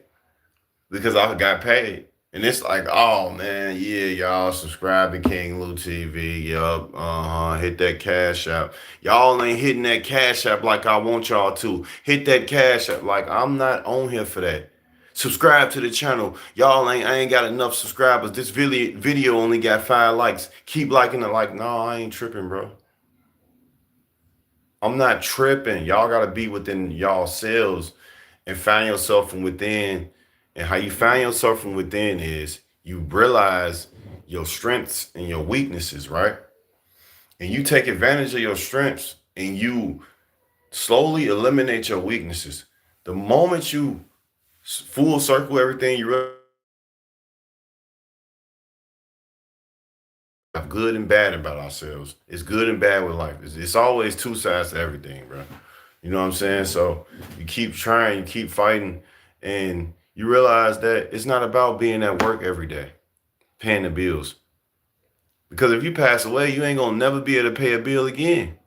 because I got paid. And it's like, oh man, yeah, y'all subscribe to King Lou TV. Yup, hit that cash app. Y'all ain't hitting that cash app like I want y'all to. Hit that cash app. Like I'm not on here for that. Subscribe to the channel. Y'all I ain't got enough subscribers. This video only got 5 likes. Keep liking it. Like, no, I ain't tripping, bro. I'm not tripping. Y'all gotta be within y'all selves and find yourself from within. And how you find yourself from within is you realize your strengths and your weaknesses, right? And you take advantage of your strengths and you slowly eliminate your weaknesses. The moment you full circle everything, you realize good and bad about ourselves. It's good and bad with life. It's always 2 sides to everything, bro. You know what I'm saying? So you keep trying, you keep fighting, and you realize that it's not about being at work every day, paying the bills. Because if you pass away, you ain't gonna never be able to pay a bill again.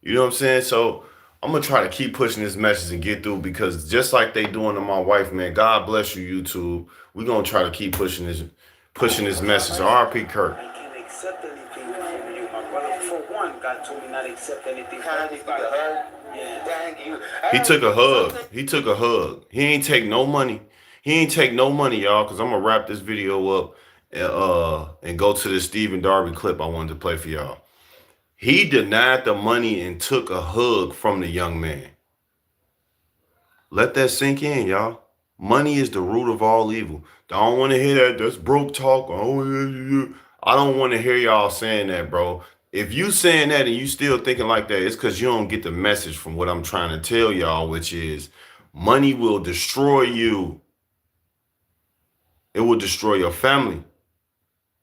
You know what I'm saying? So I'm gonna try to keep pushing this message and get through, because just like they doing to my wife, man, God bless you, YouTube. We're gonna try to keep pushing this message. R.P. Kirk. I can't accept anything from you, my brother. For one, God told me not to accept anything from Can I give you a hug? Yeah, thank you. He took a hug. He took a hug. He ain't take no money. He ain't take no money, y'all, because I'm gonna wrap this video up and go to the Stephen Darby clip I wanted to play for y'all. He denied the money and took a hug from the young man. Let that sink in, y'all. Money is the root of all evil. I don't want to hear that. That's broke talk. I don't want to hear y'all saying that, bro. If you saying that and you still thinking like that, it's because you don't get the message from what I'm trying to tell y'all, which is money will destroy you. It will destroy your family,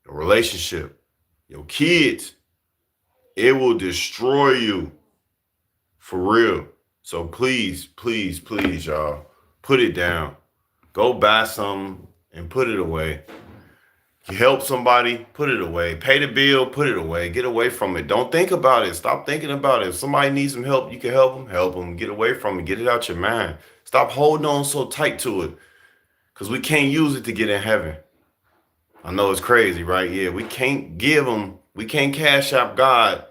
your relationship, your kids. It will destroy you. For real. So please, please, please, y'all, put it down. Go buy something and put it away. You help somebody, put it away. Pay the bill, put it away. Get away from it. Don't think about it. Stop thinking about it. If somebody needs some help, you can help them. Help them. Get away from it. Get it out your mind. Stop holding on so tight to it, because we can't use it to get in heaven. I know it's crazy, right? Yeah, we can't cash out God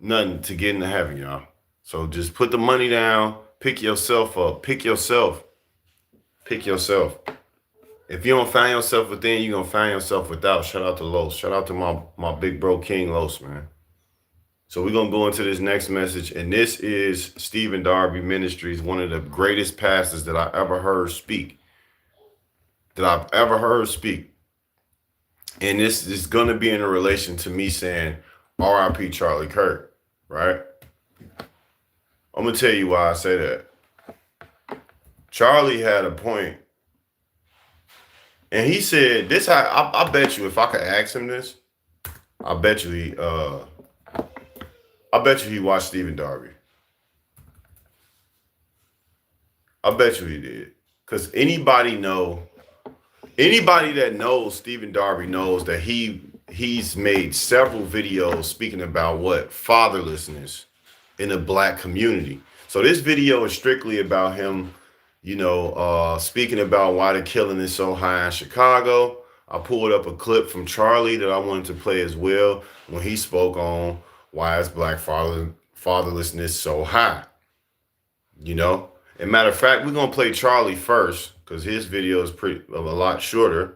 nothing to get into heaven, y'all. So just put the money down, pick yourself up, pick yourself. Pick yourself. If you don't find yourself within, you're going to find yourself without. Shout out to Los. Shout out to my big bro, King Los, man. So we're going to go into this next message. And this is Stephen Darby Ministries, one of the greatest pastors that I ever heard speak. And this is going to be in a relation to me saying R.I.P. Charlie Kirk, right? I'm going to tell you why I say that. Charlie had a point. And he said, this, I bet you if I could ask him this, I bet you he watched Stephen Darby. I bet you he did. Because anybody that knows Stephen Darby knows that he's made several videos speaking about what? Fatherlessness in the black community. So this video is strictly about him, speaking about why the killing is so high in Chicago. I pulled up a clip from Charlie that I wanted to play as well when he spoke on why is black fatherlessness so high. And matter of fact, we're gonna play Charlie first because his video is a lot shorter.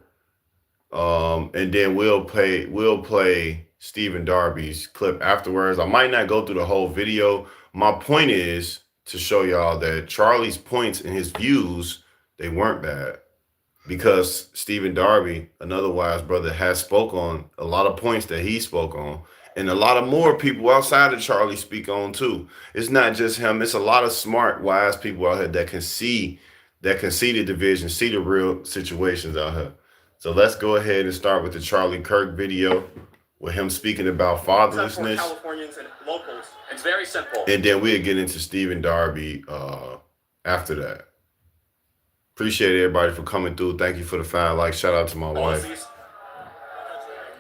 And then we'll play Stephen Darby's clip afterwards. I might not go through the whole video. My point is to show y'all that Charlie's points and his views, they weren't bad, because Stephen Darby, another wise brother, has spoke on a lot of points that he spoke on, and a lot of more people outside of Charlie speak on too. It's not just him. It's a lot of smart, wise people out here that can see the division, see the real situations out here. So let's go ahead and start with the Charlie Kirk video with him speaking about fatherlessness. Californians and locals. It's very simple. And then we'll get into Stephen Darby after that. Appreciate everybody for coming through. Thank you for the 5 likes. Shout out to my wife.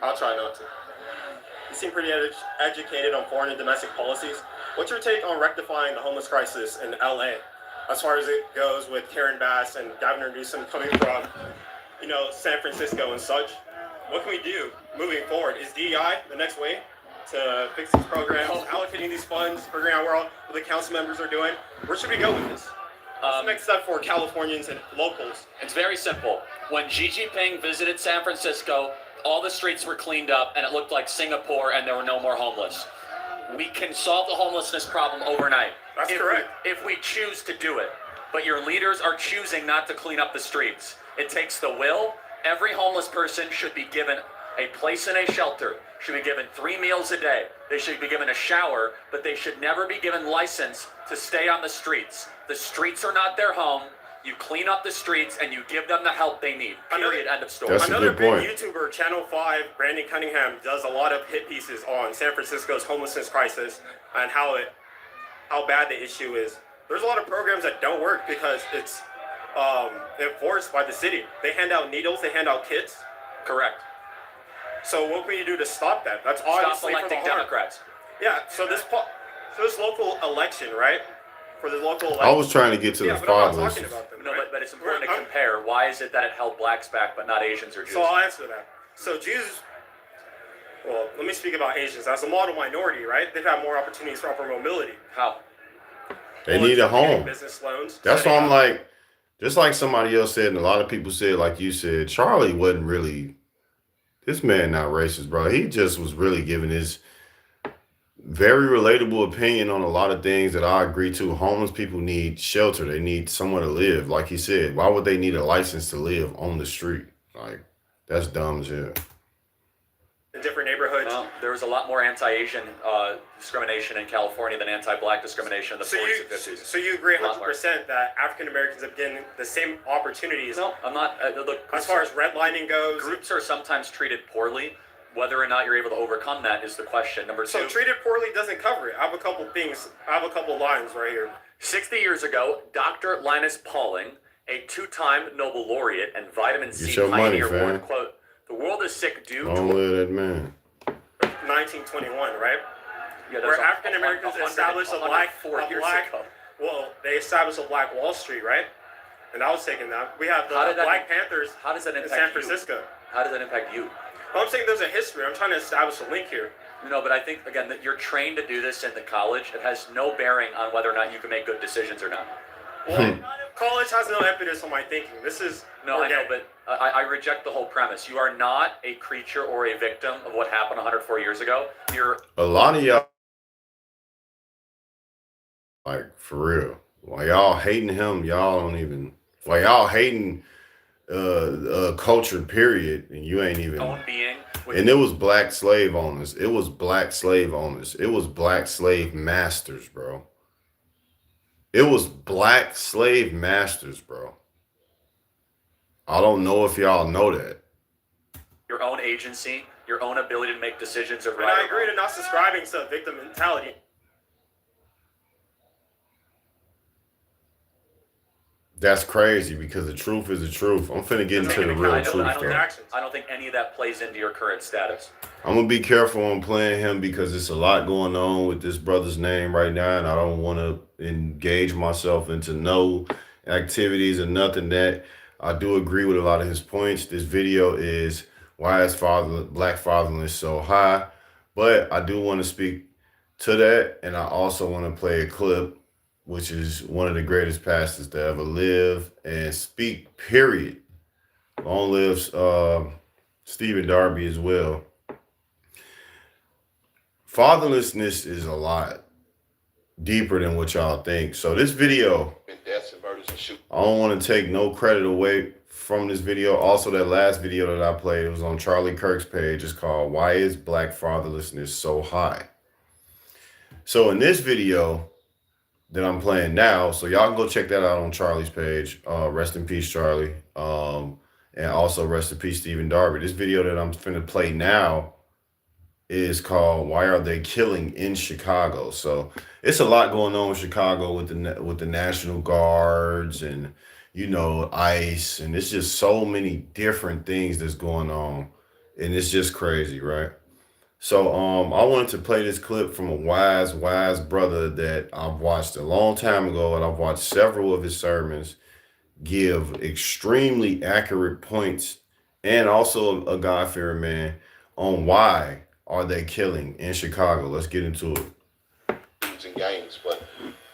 I'll try not to. You seem pretty educated on foreign and domestic policies. What's your take on rectifying the homeless crisis in LA? As far as it goes with Karen Bass and Governor Newsom coming from, San Francisco and such. What can we do moving forward? Is DEI the next way to fix these programs, allocating these funds, figuring out what the council members are doing? Where should we go with this? What's the next step for Californians and locals? It's very simple. When Xi Jinping visited San Francisco, all the streets were cleaned up and it looked like Singapore and there were no more homeless. We can solve the homelessness problem overnight. That's correct. If we choose to do it. But your leaders are choosing not to clean up the streets. It takes the will. Every homeless person should be given a place in a shelter, should be given 3 meals a day. They should be given a shower, but they should never be given license to stay on the streets. The streets are not their home. You clean up the streets and you give them the help they need. Period. End of story. That's a Another good big point. YouTuber, Channel 5, Brandon Cunningham, does a lot of hit pieces on San Francisco's homelessness crisis and how bad the issue is. There's a lot of programs that don't work because it's enforced by the city. They hand out needles, they hand out kits. Correct. So what can you do to stop that? That's Stop obviously for the electing harm. Democrats. Yeah. So this local election, right? For the local election. I was trying to get to yeah, the but I'm not fatherless. talking about them. No, right? but it's important to I'm- compare. Why is it that it held blacks back but not Asians or Jews? So I'll answer that. So Jews, well, let me speak about Asians. As a model minority, right? They've had more opportunities for upper mobility. How? They need a home. Business loans. That's why I'm like, just like somebody else said, and a lot of people said, like you said, Charlie wasn't really, this man not racist, bro. He just was really giving his very relatable opinion on a lot of things that I agree to. Homeless people need shelter. They need somewhere to live. Like he said, why would they need a license to live on the street? Like, that's dumb as hell. In different neighborhoods. Well, there was a lot more anti-Asian discrimination in California than anti-black discrimination in the 40s and 50s. So you agree A lot more. 100% that African Americans have getting the same opportunities No, I'm not. Look, as far as redlining goes? groups are sometimes treated poorly. Whether or not you're able to overcome that is the question. Number So two, treated poorly doesn't cover it. I have a couple things. I have a couple lines right here. 60 years ago, Dr. Linus Pauling, a 2-time Nobel laureate and vitamin C Get your money, pioneer, fam. warned, quote, "The world is sick due Long to..." live that man. 1921, right? Yeah, Where African Americans established a black, ago. well, they established a Black Wall Street, right? And I was taking that. We have the How did that- Black Panthers How does that in impact San you? Francisco. How does that impact you? Well, I'm saying there's a history. I'm trying to establish a link here. No, but I think, again, that you're trained to do this in the college. It has no bearing on whether or not you can make good decisions or not. Well, college has no impetus on my thinking. This is No, I know, organic. but I reject the whole premise. You are not a creature or a victim of what happened 104 years ago. You're A lot of y'all, like, for real, while y'all hating him, y'all don't even, while y'all hating culture, period, and you ain't even. own being. And it was black slave owners. It was black slave owners. It was black slave masters, bro. It was black slave masters, bro. I don't know if y'all know that. Your own agency, your own ability to make decisions of And right I or agree to wrong. not subscribing to victim mentality. That's crazy because the truth is the truth. I'm finna get into the real I truth, don't, though. I don't think any of that plays into your current status. I'm gonna be careful on playing him because there's a lot going on with this brother's name right now, and I don't want to engage myself into no activities or nothing that I do agree with a lot of his points. This video is why is black fatherlessness so high, but I do want to speak to that, and I also want to play a clip, which is one of the greatest pastors to ever live and speak, period. Long live Stephen Darby as well. Fatherlessness is a lot deeper than what y'all think. So this video, Deaths and murders and shootings. I don't want to take no credit away from this video. Also, that last video that I played, it was on Charlie Kirk's page. It's called Why is Black Fatherlessness So High? So in this video that I'm playing now, so y'all can go check that out on Charlie's page. Rest in peace, Charlie. And also rest in peace, Stephen Darby. This video that I'm finna play now is called Why Are They Killing in Chicago? So it's a lot going on in Chicago with the National Guards and, you know, ICE, and it's just so many different things that's going on, and it's just crazy, right? So I wanted to play this clip from a wise brother that I've watched a long time ago, and I've watched several of his sermons give extremely accurate points, and also a God-fearing man on why are they killing in Chicago. Let's get into it. And games, but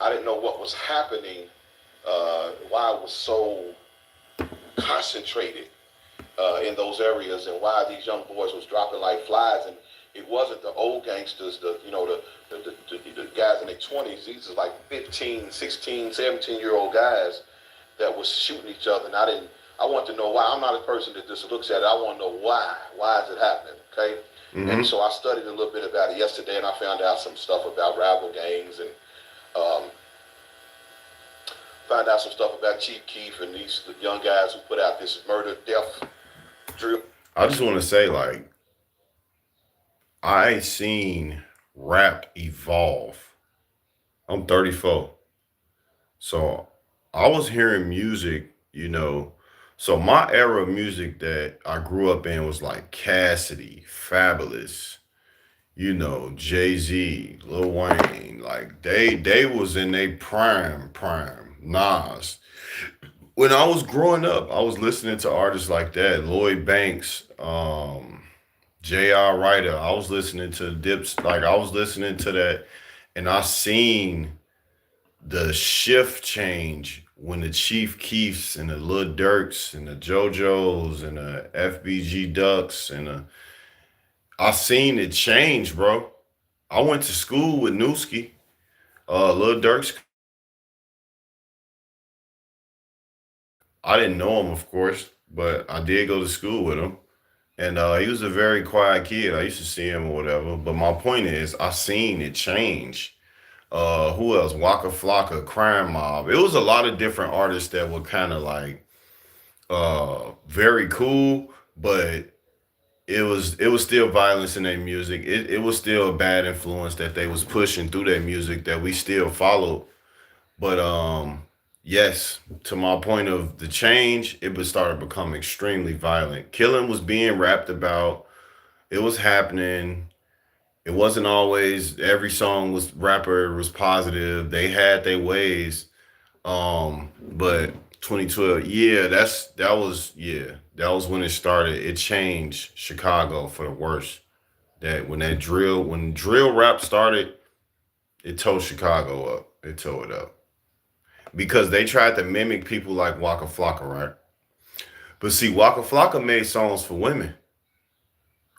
I didn't know what was happening why it was so concentrated in those areas, and why these young boys was dropping like flies. And it wasn't the old gangsters, the guys in their 20s. These are like 15, 16, 17-year-old guys that was shooting each other. And I want to know why. I'm not a person that just looks at it. I want to know why. Why is it happening? Okay. And so I studied a little bit about it yesterday, and I found out some stuff about rival gangs, and found out some stuff about Chief Keef and these young guys who put out this murder, death drill. I just want to say, like, I seen rap evolve. I'm 34. So I was hearing music, So my era of music that I grew up in was like Cassidy, Fabulous, Jay-Z, Lil Wayne. Like they was in their prime, Nas. When I was growing up, I was listening to artists like that, Lloyd Banks, J.R. Ryder. I was listening to Dips, like I was listening to that, and I seen the shift change when the Chief Keefs and the Lil Durks and the JoJos and the FBG Ducks I seen it change, bro. I went to school with Newski, Lil Durk's. I didn't know him, of course, but I did go to school with him. And he was a very quiet kid. I used to see him or whatever. But my point is, I seen it change. Who else? Waka Flocka, Crime Mob. It was a lot of different artists that were kind of like very cool, but it was still violence in their music. It was still a bad influence that they was pushing through their music that we still followed. But yes, to my point of the change, it was started becoming extremely violent. Killing was being rapped about. It was happening. It wasn't always every song was positive. They had their ways. But 2012, that was when it started. It changed Chicago for the worse. When drill rap started, it tore Chicago up. It tore it up. Because they tried to mimic people like Waka Flocka, right? But see, Waka Flocka made songs for women.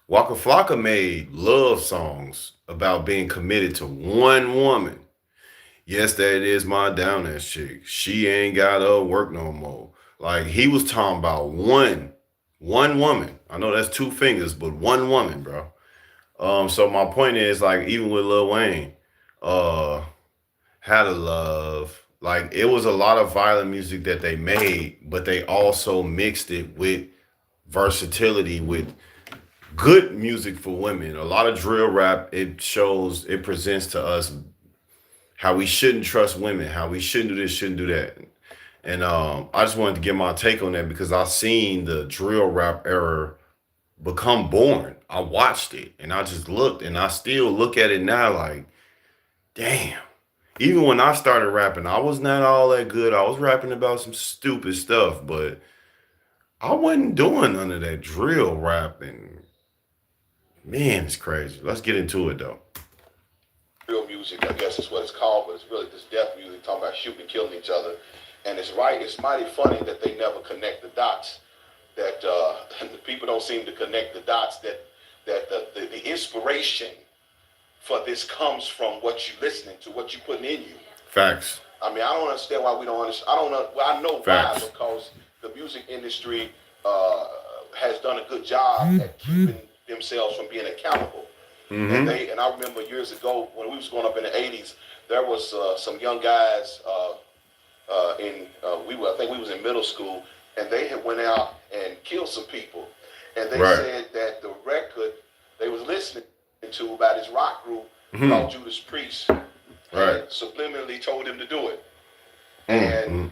Waka Flocka made love songs about being committed to one woman. Yes, that is my down ass chick. She ain't gotta work no more. Like he was talking about one woman. I know that's two fingers, but one woman, bro. So my point is, like, even with Lil Wayne, uh, Had a Love, like it was a lot of violent music that they made, but they also mixed it with versatility, with good music for women. A lot of drill rap, it presents to us how we shouldn't trust women, how we shouldn't do this, shouldn't do that. And I just wanted to get my take on that because I seen the drill rap era become born. I watched it and I just looked, and I still look at it now like, damn. Even when I started rapping, I was not all that good. I was rapping about some stupid stuff, but I wasn't doing none of that drill rap. And man, it's crazy. Let's get into it though. Real music, I guess is what it's called, but it's really just death music, talking about shooting and killing each other. And it's mighty funny that they never connect the dots. That the people don't seem to connect the dots. That the inspiration for this comes from what you're listening to, what you're putting in you. Facts. I mean, I don't understand why we don't understand. I don't know. Well, I know Facts. why, because the music industry has done a good job at keeping themselves from being accountable. And I remember years ago when we was growing up in the '80s, there was some young guys I think we was in middle school, and they had went out and killed some people, and they said that the record they was listening to by this rock group called Judas Priest had subliminally told him to do it, and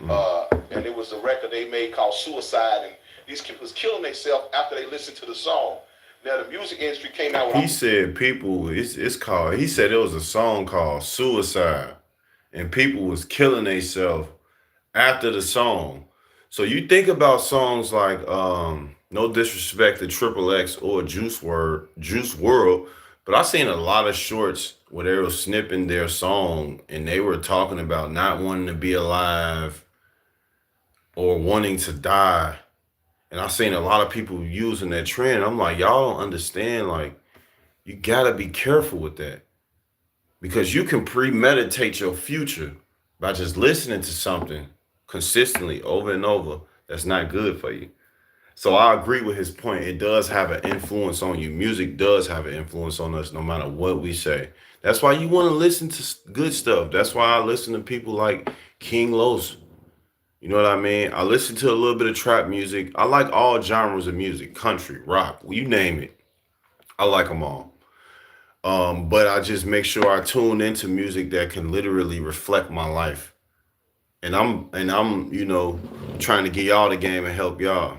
it was a record they made called Suicide, and these kids was killing themselves after they listened to the song. Now the music industry came out with He said he said it was a song called Suicide, and people was killing themselves after the song. So you think about songs like no disrespect to Triple X or Juice World, but I seen a lot of shorts where they were snipping their song and they were talking about not wanting to be alive, or wanting to die. And I've seen a lot of people using that trend. I'm like, y'all don't understand. Like, you gotta be careful with that because you can premeditate your future by just listening to something consistently over and over that's not good for you. So I agree with his point. It does have an influence on you. Music does have an influence on us no matter what we say. That's why you want to listen to good stuff. That's why I listen to people like King Los. You know what I mean? I listen to a little bit of trap music. I like all genres of music, country, rock, you name it. I like them all. But I just make sure I tune into music that can literally reflect my life. And I'm, trying to get y'all the game and help y'all.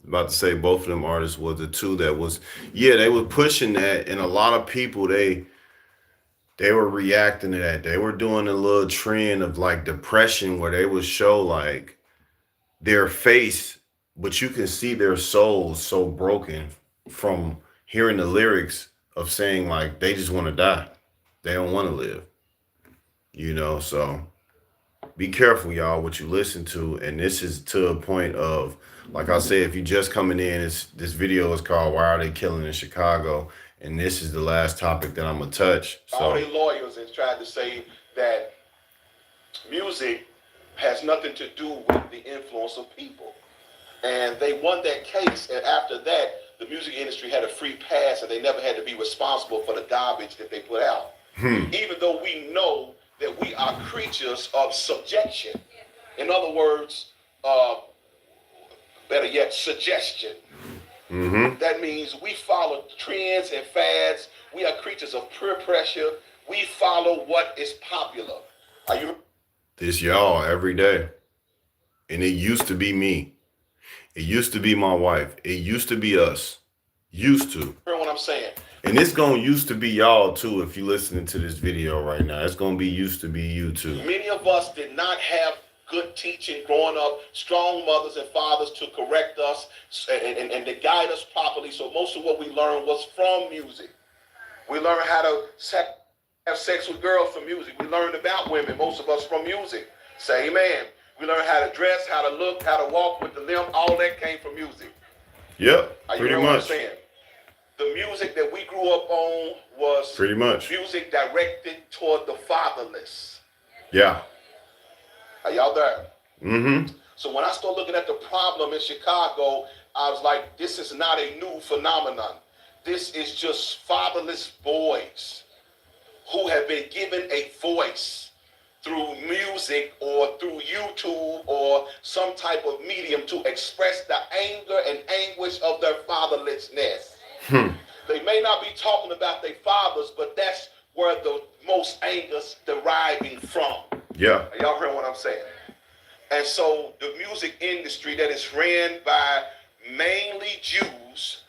About to say both of them artists was the two that was, yeah, they were pushing that, and a lot of people they were reacting to that. They were doing a little trend of like depression where they would show like their face, but you can see their souls so broken from hearing the lyrics of saying like they just want to die. They don't want to live, so be careful, y'all, what you listen to. And this is to a point of, like I said, if you just coming in, this video is called "Why Are They Killing in Chicago?" And this is the last topic that I'm gonna touch. All So the lawyers and tried to say that music has nothing to do with the influence of people. And they won that case, and after that, the music industry had a free pass, and they never had to be responsible for the garbage that they put out. Even though we know that we are creatures of subjection. In other words, better yet, suggestion. That means we follow trends and fads. We are creatures of peer pressure. We follow what is popular. Are you? this y'all every day, and it used to be me. It used to be my wife. It used to be us. Used to. Hear what I'm saying? And it's gonna used to be y'all too if you're listening to this video right now. It's gonna be used to be you too. Many of us did not have good teaching growing up, strong mothers and fathers to correct us and to guide us properly. So most of what we learned was from music. We learned how to have sex with girls from music. We learned about women, most of us from music. Say amen. We learned how to dress, how to look, how to walk with the limb. All that came from music. Yep, Are you pretty hearing what I'm much. saying? The music that we grew up on was Pretty much. music directed toward the fatherless. Yeah. Are y'all there? Mm-hmm. So when I started looking at the problem in Chicago, I was like, this is not a new phenomenon. This is just fatherless boys who have been given a voice through music or through YouTube or some type of medium to express the anger and anguish of their fatherlessness. They may not be talking about their fathers, but that's where the most anger's deriving from. Yeah. Are y'all hearing what I'm saying? And so the music industry that is ran by mainly Jews,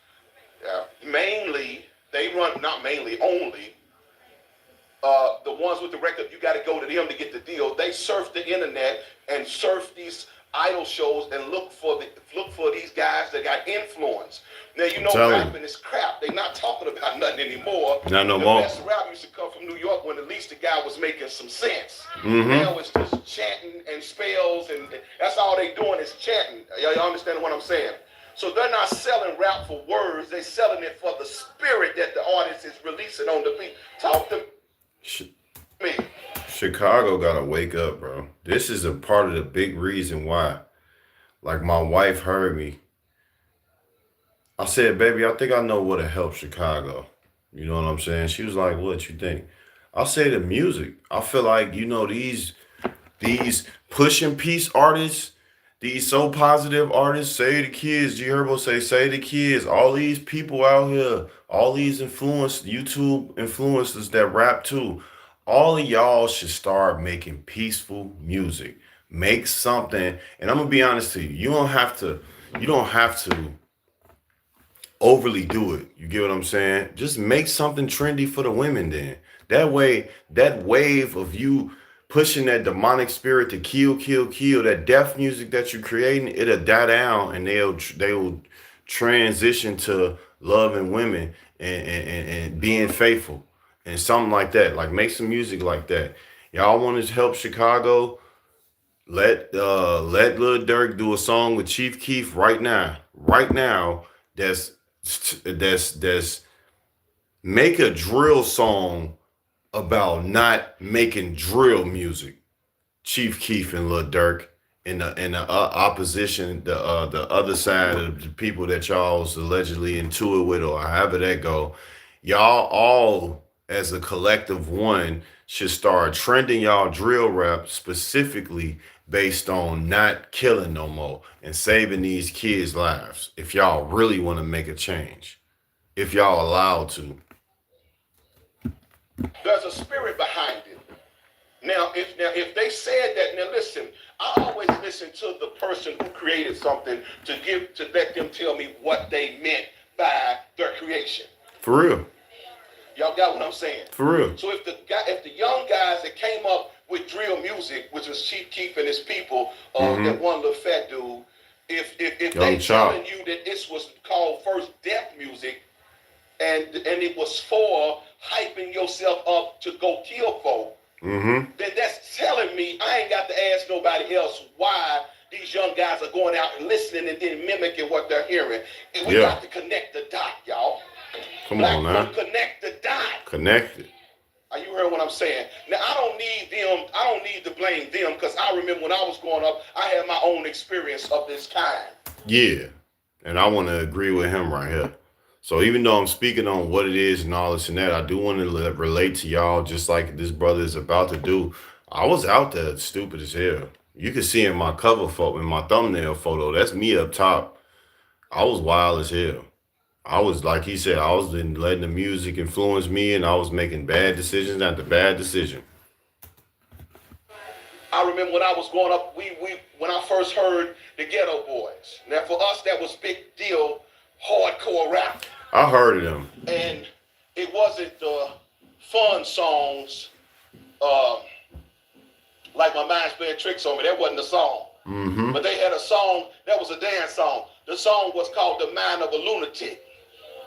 mainly, they run, not mainly, only, the ones with the record, you got to go to them to get the deal. They surf the internet and surf these idol shows and look for these guys that got influence. Now, you know, Tell 'em. rapping is crap. They're not talking about nothing anymore. Not no the more. best rap used to come from New York when at least the guy was making some sense. Mm-hmm. Now it's just chanting and spells, and that's all they doing is chanting. Y'all understand what I'm saying? So they're not selling rap for words. They're selling it for the spirit that the artist is releasing on the beat. Talk to me. Chicago gotta wake up, bro. This is a part of the big reason why. Like, my wife heard me. I said, baby, I think I know what'll help Chicago. You know what I'm saying? She was like, what you think? I say the music. I feel like, these pushing peace artists, these so positive artists, say the kids, G Herbo say the kids, all these people out here, all these YouTube influencers that rap too, all of y'all should start making peaceful music. Make something, and I'm gonna be honest to you, you don't have to overly do it. You get what I'm saying? Just make something trendy for the women then. That way, that wave of you pushing that demonic spirit to kill, that death music that you're creating, it'll die down, and they'll transition to loving women and being faithful and something like that. Like, make some music like that. Y'all want to help Chicago? let Lil Durk do a song with Chief Keef right now. Right now, that's make a drill song about not making drill music. Chief Keef and Lil Durk, and the opposition, the other side of the people that y'all's allegedly into it with, or however that go. Y'all all as a collective one should start trending y'all drill rap specifically based on not killing no more and saving these kids' lives. If y'all really want to make a change, if y'all allowed to. There's a spirit behind it. Now if they said that, now listen, I always listen to the person who created something to let them tell me what they meant by their creation. For real. Y'all got what I'm saying? For real. So if the young guys that came up with drill music, which was Chief Keef and his people, that one little fat dude, if they telling you that this was called first death music, and it was for hyping yourself up to go kill folk, then that's telling me I ain't got to ask nobody else why these young guys are going out and listening and then mimicking what they're hearing. And we got to connect the dot, y'all. Come on now. Connect the dot. Connect it. Are you hearing what I'm saying? Now, I don't need them. I don't need to blame them, because I remember when I was growing up, I had my own experience of this kind. Yeah. And I want to agree with him right here. So even though I'm speaking on what it is and all this and that, I do want to relate to y'all just like this brother is about to do. I was out there stupid as hell. You can see in my cover photo, in my thumbnail photo, that's me up top. I was wild as hell. I was, like he said, I was letting the music influence me, and I was making bad decisions after bad decision. I remember when I was growing up, when I first heard the Ghetto Boys. Now for us, that was big deal, hardcore rap. I heard of them. And it wasn't the fun songs, like My Mind's Playing Tricks on Me. That wasn't the song. But they had a song that was a dance song. The song was called The Mind of a Lunatic.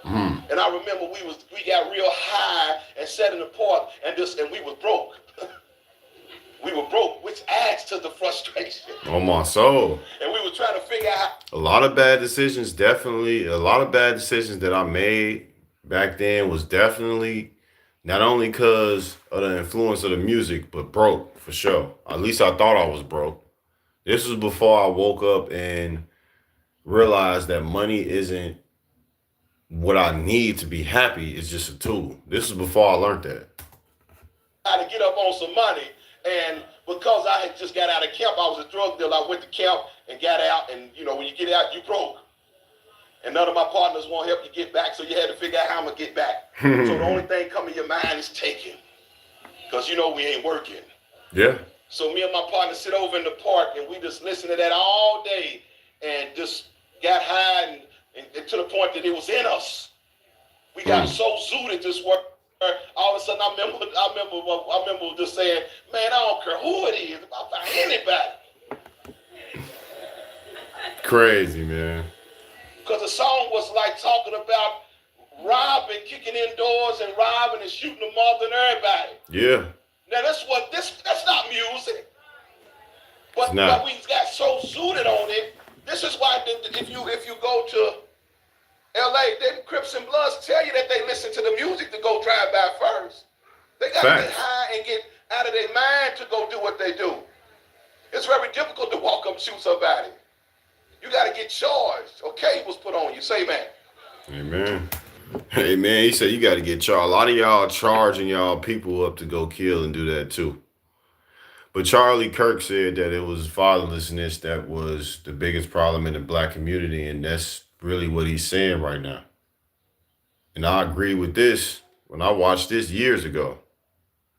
And I remember we got real high and sat in the park and we was broke. We were broke, which adds to the frustration. On my soul. And we were trying to figure out a lot of bad decisions. Definitely, a lot of bad decisions that I made back then was definitely not only because of the influence of the music, but broke for sure. At least I thought I was broke. This was before I woke up and realized that money isn't what I need to be happy. It's just a tool. This is before I learned that. I had to get up on some money, and because I had just got out of camp, I was a drug dealer. I went to camp and got out, and when you get out, you broke. And none of my partners won't help you get back, so you had to figure out how I'm going to get back. So the only thing coming to your mind is taking, because we ain't working. Yeah. So me and my partner sit over in the park, and we just listen to that all day, and just got high, and to the point that it was in us. We got so zooted this work. All of a sudden, I remember just saying, "Man, I don't care who it is, about anybody." Crazy, man. Because the song was like talking about robbing, kicking in doors, and robbing and shooting the mother and everybody. Yeah. Now that's not music. But we got so zooted on it. This is why if you go to LA, then Crips and Bloods tell you that they listen to the music to go drive by first. They got to get high and get out of their mind to go do what they do. It's very difficult to walk up and shoot somebody. You got to get charged or cables put on you. Say, man. Amen. Hey, man, he said you got to get charged. A lot of y'all charging y'all people up to go kill and do that too. But Charlie Kirk said that it was fatherlessness that was the biggest problem in the black community, and that's really what he's saying right now. And I agree with this when I watched this years ago.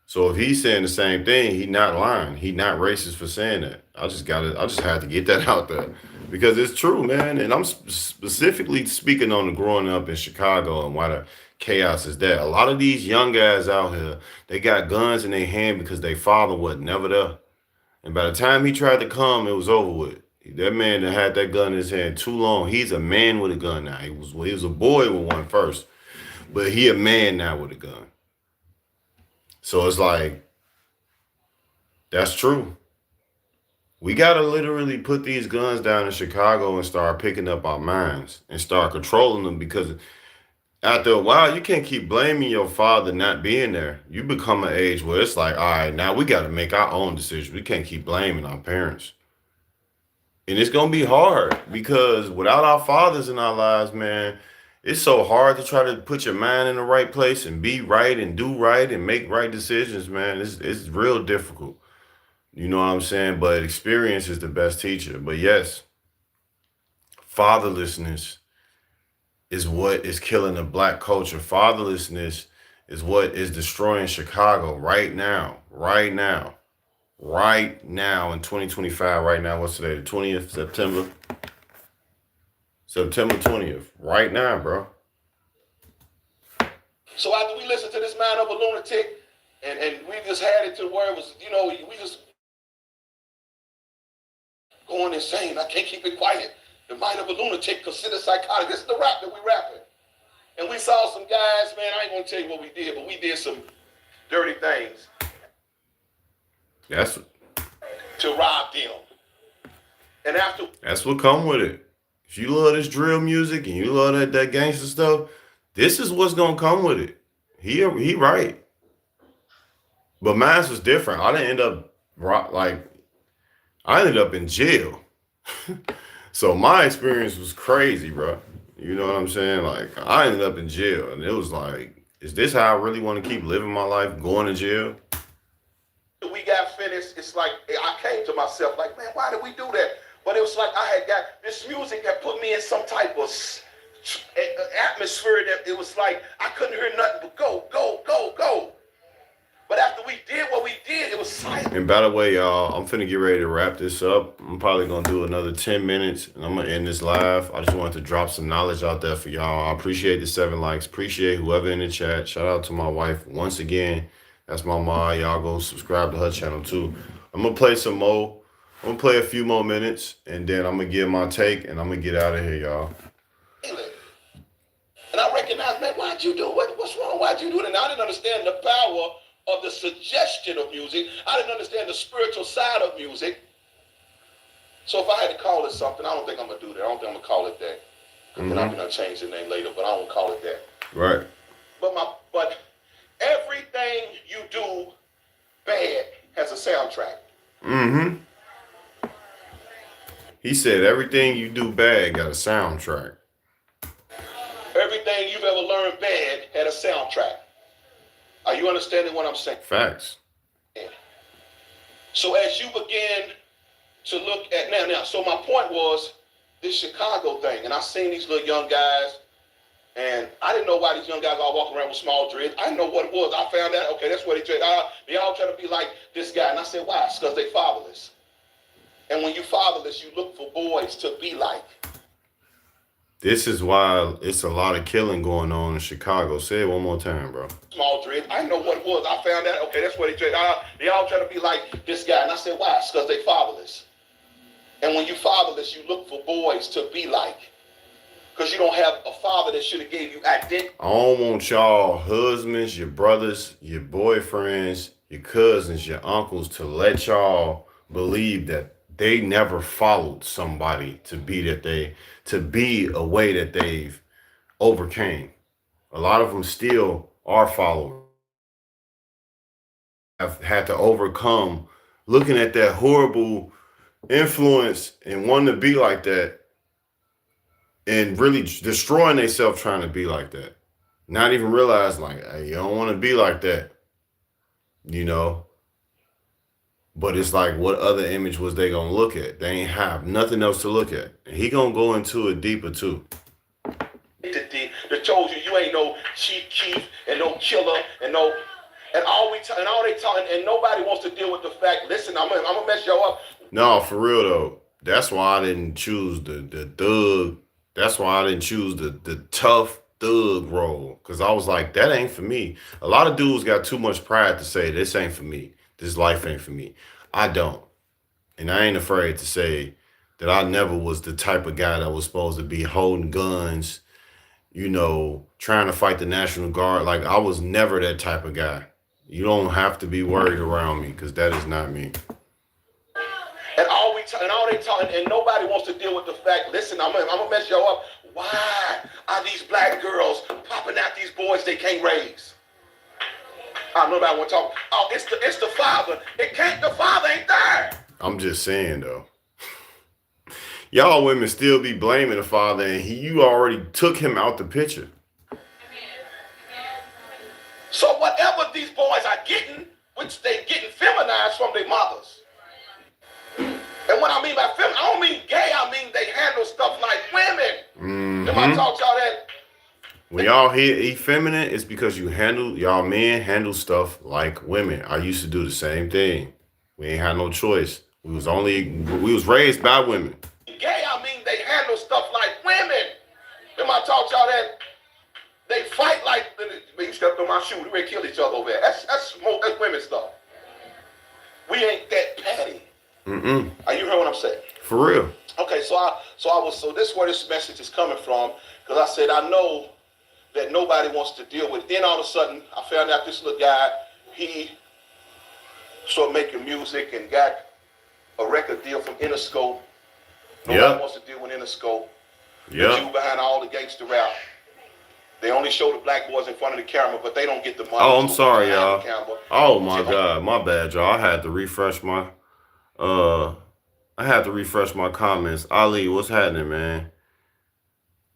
So if he's saying the same thing, he's not lying. He's not racist for saying that. I just had to get that out there because it's true, man. And I'm specifically speaking on the growing up in Chicago and why the chaos is that. A lot of these young guys out here, they got guns in their hand because their father was never there. And by the time he tried to come, it was over with. That man that had that gun in his hand too long, he's a man with a gun now. He was a boy with one first, but he a man now with a gun. So it's like, that's true. We got to literally put these guns down in Chicago and start picking up our minds and start controlling them, because after a while, you can't keep blaming your father not being there. You become an age where it's like, all right, now we got to make our own decisions. We can't keep blaming our parents. And it's going to be hard, because without our fathers in our lives, man, it's so hard to try to put your mind in the right place and be right and do right and make right decisions, man. It's real difficult. You know what I'm saying? But experience is the best teacher. But yes, fatherlessness is what is killing the black culture. Fatherlessness is what is destroying Chicago right now. Right now. Right now in 2025. Right now, what's today? The 20th September. September 20th. Right now, bro. So after we listened to this man of a lunatic, and we just had it to where it was, we just going insane. I can't keep it quiet. The mind of a lunatic considered psychotic. This is the rap that we rapping. And we saw some guys, man, I ain't gonna tell you what we did, but we did some dirty things That's to rob them. And after That's what come with it. If you love this drill music and you love that gangster stuff, this is what's gonna come with it. He right. But mine was different. I didn't end up I ended up in jail. So my experience was crazy, bro. You know what I'm saying? Like, I ended up in jail, and it was like, is this how I really want to keep living my life, going to jail? we got finished, it's like I came to myself like, man, why did we do that? But it was like I had got this music that put me in some type of atmosphere that it was like I couldn't hear nothing but go, go, go, go. But after we did what we did, it was silent. And by the way, y'all, I'm finna get ready to wrap this up. I'm probably gonna do another 10 minutes, and I'm gonna end this live. I just wanted to drop some knowledge out there for y'all. I appreciate the 7 likes. Appreciate whoever in the chat. Shout out to my wife once again. That's my ma. Y'all go subscribe to her channel too. I'm gonna play some more. I'm gonna play a few more minutes, and then I'm gonna give my take, and I'm gonna get out of here, y'all. And I recognized, man, why'd you do it? What's wrong? Why'd you do it? And I didn't understand the power of the suggestion of music. I didn't understand the spiritual side of music. So if I had to call it something, I don't think I'm gonna do that. I don't think I'm gonna call it that. Then I'm gonna change the name later, but I won't call it that. Right. But everything you do bad has a soundtrack. Mm-hmm. He said everything you do bad got a soundtrack. Everything you've ever learned bad had a soundtrack. Are you understanding what I'm saying? Facts. So as you begin to look at now, so my point was this Chicago thing, and I seen these little young guys, and I didn't know why these young guys all walking around with small dreads. I didn't know what it was. I found out, okay, that's what they dread. They all trying to be like this guy, and I said, why? It's because they fatherless. And when you fatherless, you look for boys to be like. This is why it's a lot of killing going on in Chicago. Say it one more time, bro. Small dread. I didn't know what it was. I found out, okay, that's what they dread. They all trying to be like this guy. And I said, why? It's because they fatherless. And when you fatherless, you look for boys to be like. Because you don't have a father that should have gave you identity. I don't want y'all husbands, your brothers, your boyfriends, your cousins, your uncles to let y'all believe that they never followed somebody to be a way that they've overcame. A lot of them still are followers. I've had to overcome looking at that horrible influence and wanting to be like that, and really destroying themselves trying to be like that. Not even realize, like, hey, you don't want to be like that, you know? But it's like, what other image was they going to look at? They ain't have nothing else to look at. And he going to go into it deeper, too. That told you ain't no chief and no killer and no... And all they talking, and nobody wants to deal with the fact, listen, I'm gonna mess y'all up. No, for real, though. That's why I didn't choose the thug. That's why I didn't choose the tough thug role. Because I was like, that ain't for me. A lot of dudes got too much pride to say, this ain't for me. This life ain't for me. I don't. And I ain't afraid to say that I never was the type of guy that was supposed to be holding guns, you know, trying to fight the National Guard. Like, I was never that type of guy. You don't have to be worried around me, because that is not me. And all we all they talking, and nobody wants to deal with the fact. Listen, I'm gonna mess y'all up. Why are these black girls popping out these boys they can't raise? Nobody want to talk. Oh, it's the father. It can't. The father ain't there. I'm just saying though. Y'all women still be blaming the father, and you already took him out the picture. So whatever these boys are getting, which they getting feminized from their mothers. And what I mean by feminine, I don't mean gay. I mean they handle stuff like women. If I talk y'all that. When y'all hear effeminate, it's because y'all men handle stuff like women. I used to do the same thing. We ain't had no choice. We was raised by women. Gay, I mean they handle stuff like women. If I talk y'all that, they fight like, you stepped on my shoe, we ready to kill each other over there. That's women stuff. We ain't that petty. Are you hearing what I'm saying? For real. Okay, so this is where this message is coming from, because I said I know that nobody wants to deal with. Then all of a sudden, I found out this little guy, he started making music and got a record deal from Interscope. Nobody wants to deal with Interscope. Yeah. You behind all the gangster rap. They only show the black boys in front of the camera, but they don't get the money. Oh, I'm sorry, y'all. Oh my God, my bad, y'all. I had to refresh my comments. Ali, what's happening, man?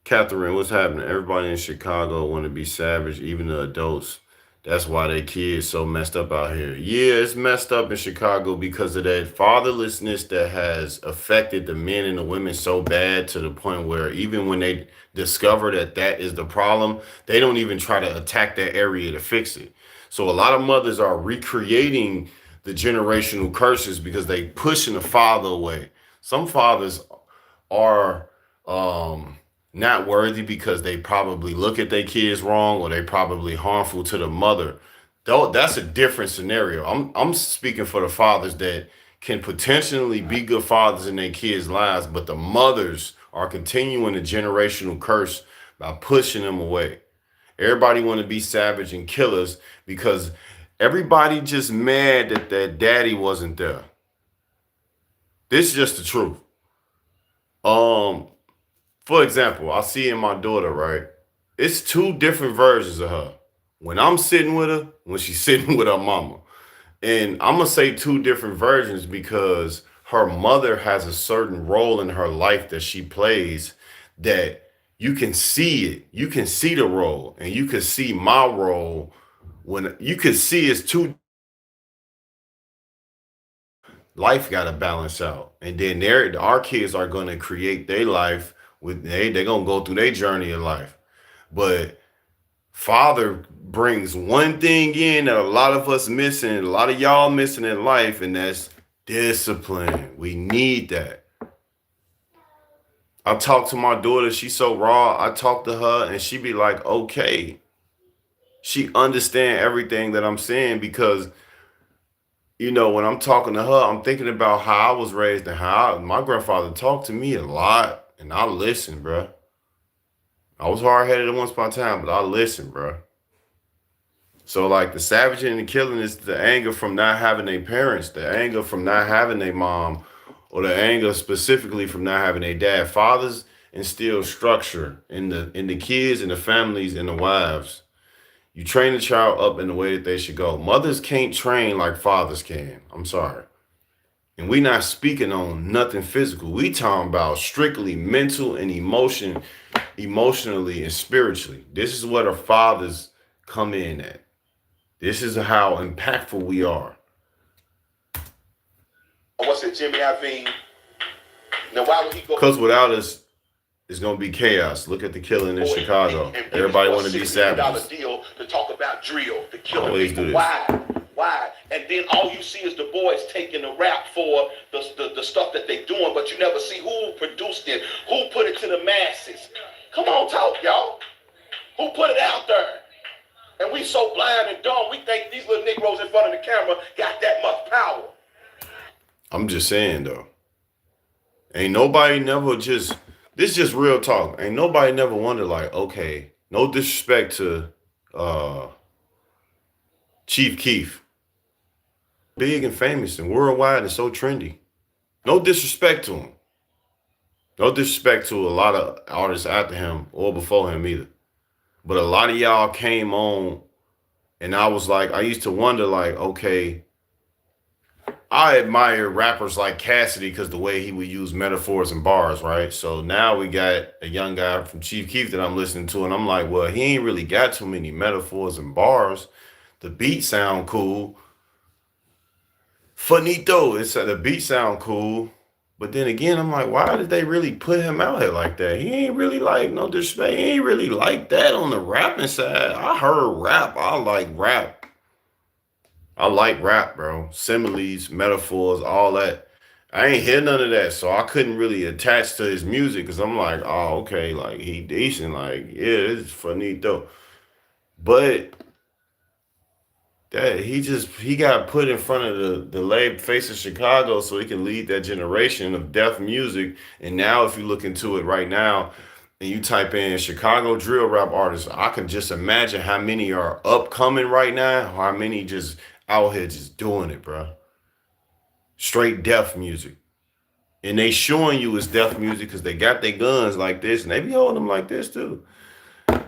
Catherine, what's happening? Everybody in Chicago want to be savage, even the adults. That's why they kids so messed up out here. Yeah, it's messed up in Chicago because of that fatherlessness that has affected the men and the women so bad to the point where even when they discover that is the problem, they don't even try to attack that area to fix it. So a lot of mothers are recreating the generational curses because they pushing the father away. Some fathers are not worthy because they probably look at their kids wrong or they probably harmful to the mother. Though that's a different scenario. I'm speaking for the fathers that can potentially be good fathers in their kids' lives, but the mothers are continuing the generational curse by pushing them away. Everybody want to be savage and killers because everybody just mad that their daddy wasn't there. This is just the truth. For example, I see in my daughter, right? It's two different versions of her. When I'm sitting with her, when she's sitting with her mama. And I'm going to say two different versions because her mother has a certain role in her life that she plays that you can see it. You can see the role and you can see my role when you can see it's two. Life got to balance out. And then our kids are going to create their life they're going to go through their journey of life. But father brings one thing in that a lot of us missing, a lot of y'all missing in life, and that's discipline. We need that. I talk to my daughter, she's so raw. I talk to her and she be like, okay. She understand everything that I'm saying because, you know, when I'm talking to her, I'm thinking about how I was raised and how my grandfather talked to me a lot. And I listen, bro. I was hard-headed at once upon a time, but I listen, bro. So, like, the savaging and the killing is the anger from not having their parents, the anger from not having their mom, or the anger specifically from not having their dad. Fathers instill structure in the kids and the families and the wives. You train the child up in the way that they should go. Mothers can't train like fathers can. I'm sorry. And we not speaking on nothing physical. We talking about strictly mental and emotionally and spiritually. This is where the fathers come in at. This is how impactful we are. What's it, Jimmy Iovine? Now, why would he go? Because without us, it's going to be chaos. Look at the killing in Chicago. Everybody want to be savages. Deal to talk about drill, to kill Always people. do this. Why? And then all you see is the boys taking the rap for the stuff that they doing, but you never see who produced it, who put it to the masses. Come on, talk, y'all. Who put it out there? And we so blind and dumb, we think these little Negroes in front of the camera got that much power. I'm just saying, though. Ain't nobody never this is just real talk. Ain't nobody never wondered, like, okay, no disrespect to Chief Keef. Big and famous and worldwide and so trendy. No disrespect to him. No disrespect to a lot of artists after him or before him either. But a lot of y'all came on, and I was like, I used to wonder, like, okay, I admire rappers like Cassidy because the way he would use metaphors and bars, right? So now we got a young guy from Chief Keef that I'm listening to, and I'm like, well, he ain't really got too many metaphors and bars. The beat sound cool. Finito, the beat sound cool. But then again, I'm like, why did they really put him out here like that? He ain't really like, no disrespect, he ain't really like that on the rapping side. I heard rap. I like rap. I like rap, bro. Similes, metaphors, all that. I ain't hear none of that, so I couldn't really attach to his music because I'm like, oh, okay, like he decent, like yeah, it's finito. But that he got put in front of the lab face of Chicago so he can lead that generation of deaf music. And now, if you look into it right now, and you type in Chicago drill rap artists, I can just imagine how many are upcoming right now, how many just out here just doing it, bro. Straight deaf music. And they showing you it's deaf music because they got their guns like this, and they be holding them like this too.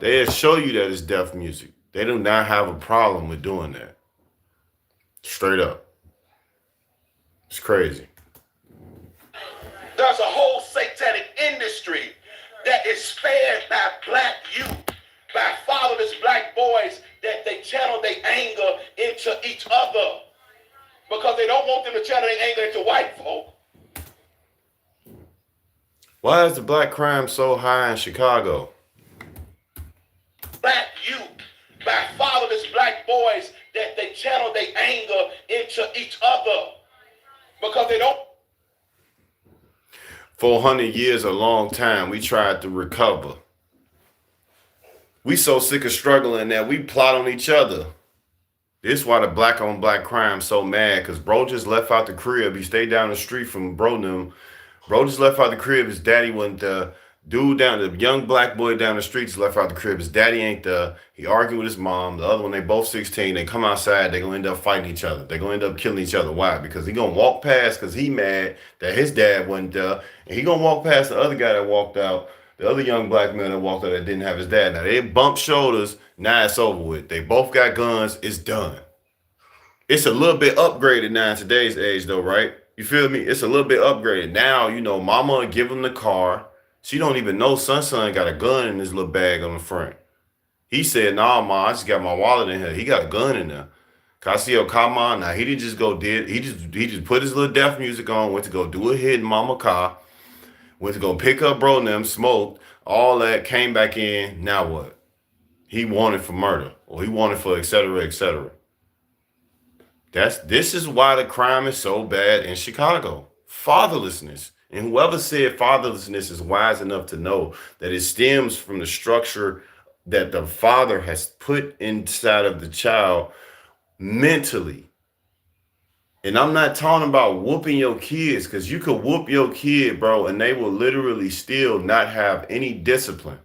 They'll show you that it's deaf music. They do not have a problem with doing that. Straight up. It's crazy. There's a whole satanic industry that is fed by black youth, by fatherless black boys, that they channel their anger into each other because they don't want them to channel their anger into white folk. Why is the black crime so high in Chicago? Black youth, by fatherless black boys, that they channel their anger into each other because they don't. 400 years a long time. We tried to recover. We so sick of struggling that we plot on each other. This is why the black on black crime so mad, because bro just left out the crib. He stayed down the street from bro them. Bro just left out the crib. His daddy went the young black boy down the street just left out the crib. His daddy ain't there. He argued with his mom. The other one, they both 16. They come outside. They gonna end up fighting each other. They gonna end up killing each other. Why? Because he gonna walk past because he mad that his dad wasn't there. And he gonna walk past the other guy that walked out. The other young black man that walked out that didn't have his dad. Now they bumped shoulders. Now it's over with. They both got guns. It's done. It's a little bit upgraded now in today's age though, right? You feel me? It's a little bit upgraded. Now, mama give him the car. She don't even know son got a gun in his little bag on the front. He said, nah, ma, I just got my wallet in here. He got a gun in there. Casio, come on. Now, he didn't just go he just put his little deaf music on, went to go do a hit in mama car, went to go pick up bro and them, smoked, all that, came back in. Now what? He wanted for murder, or he wanted for et cetera, et cetera. This is why the crime is so bad in Chicago. Fatherlessness. And whoever said fatherlessness is wise enough to know that it stems from the structure that the father has put inside of the child mentally. And I'm not talking about whooping your kids, because you could whoop your kid, bro, and they will literally still not have any discipline.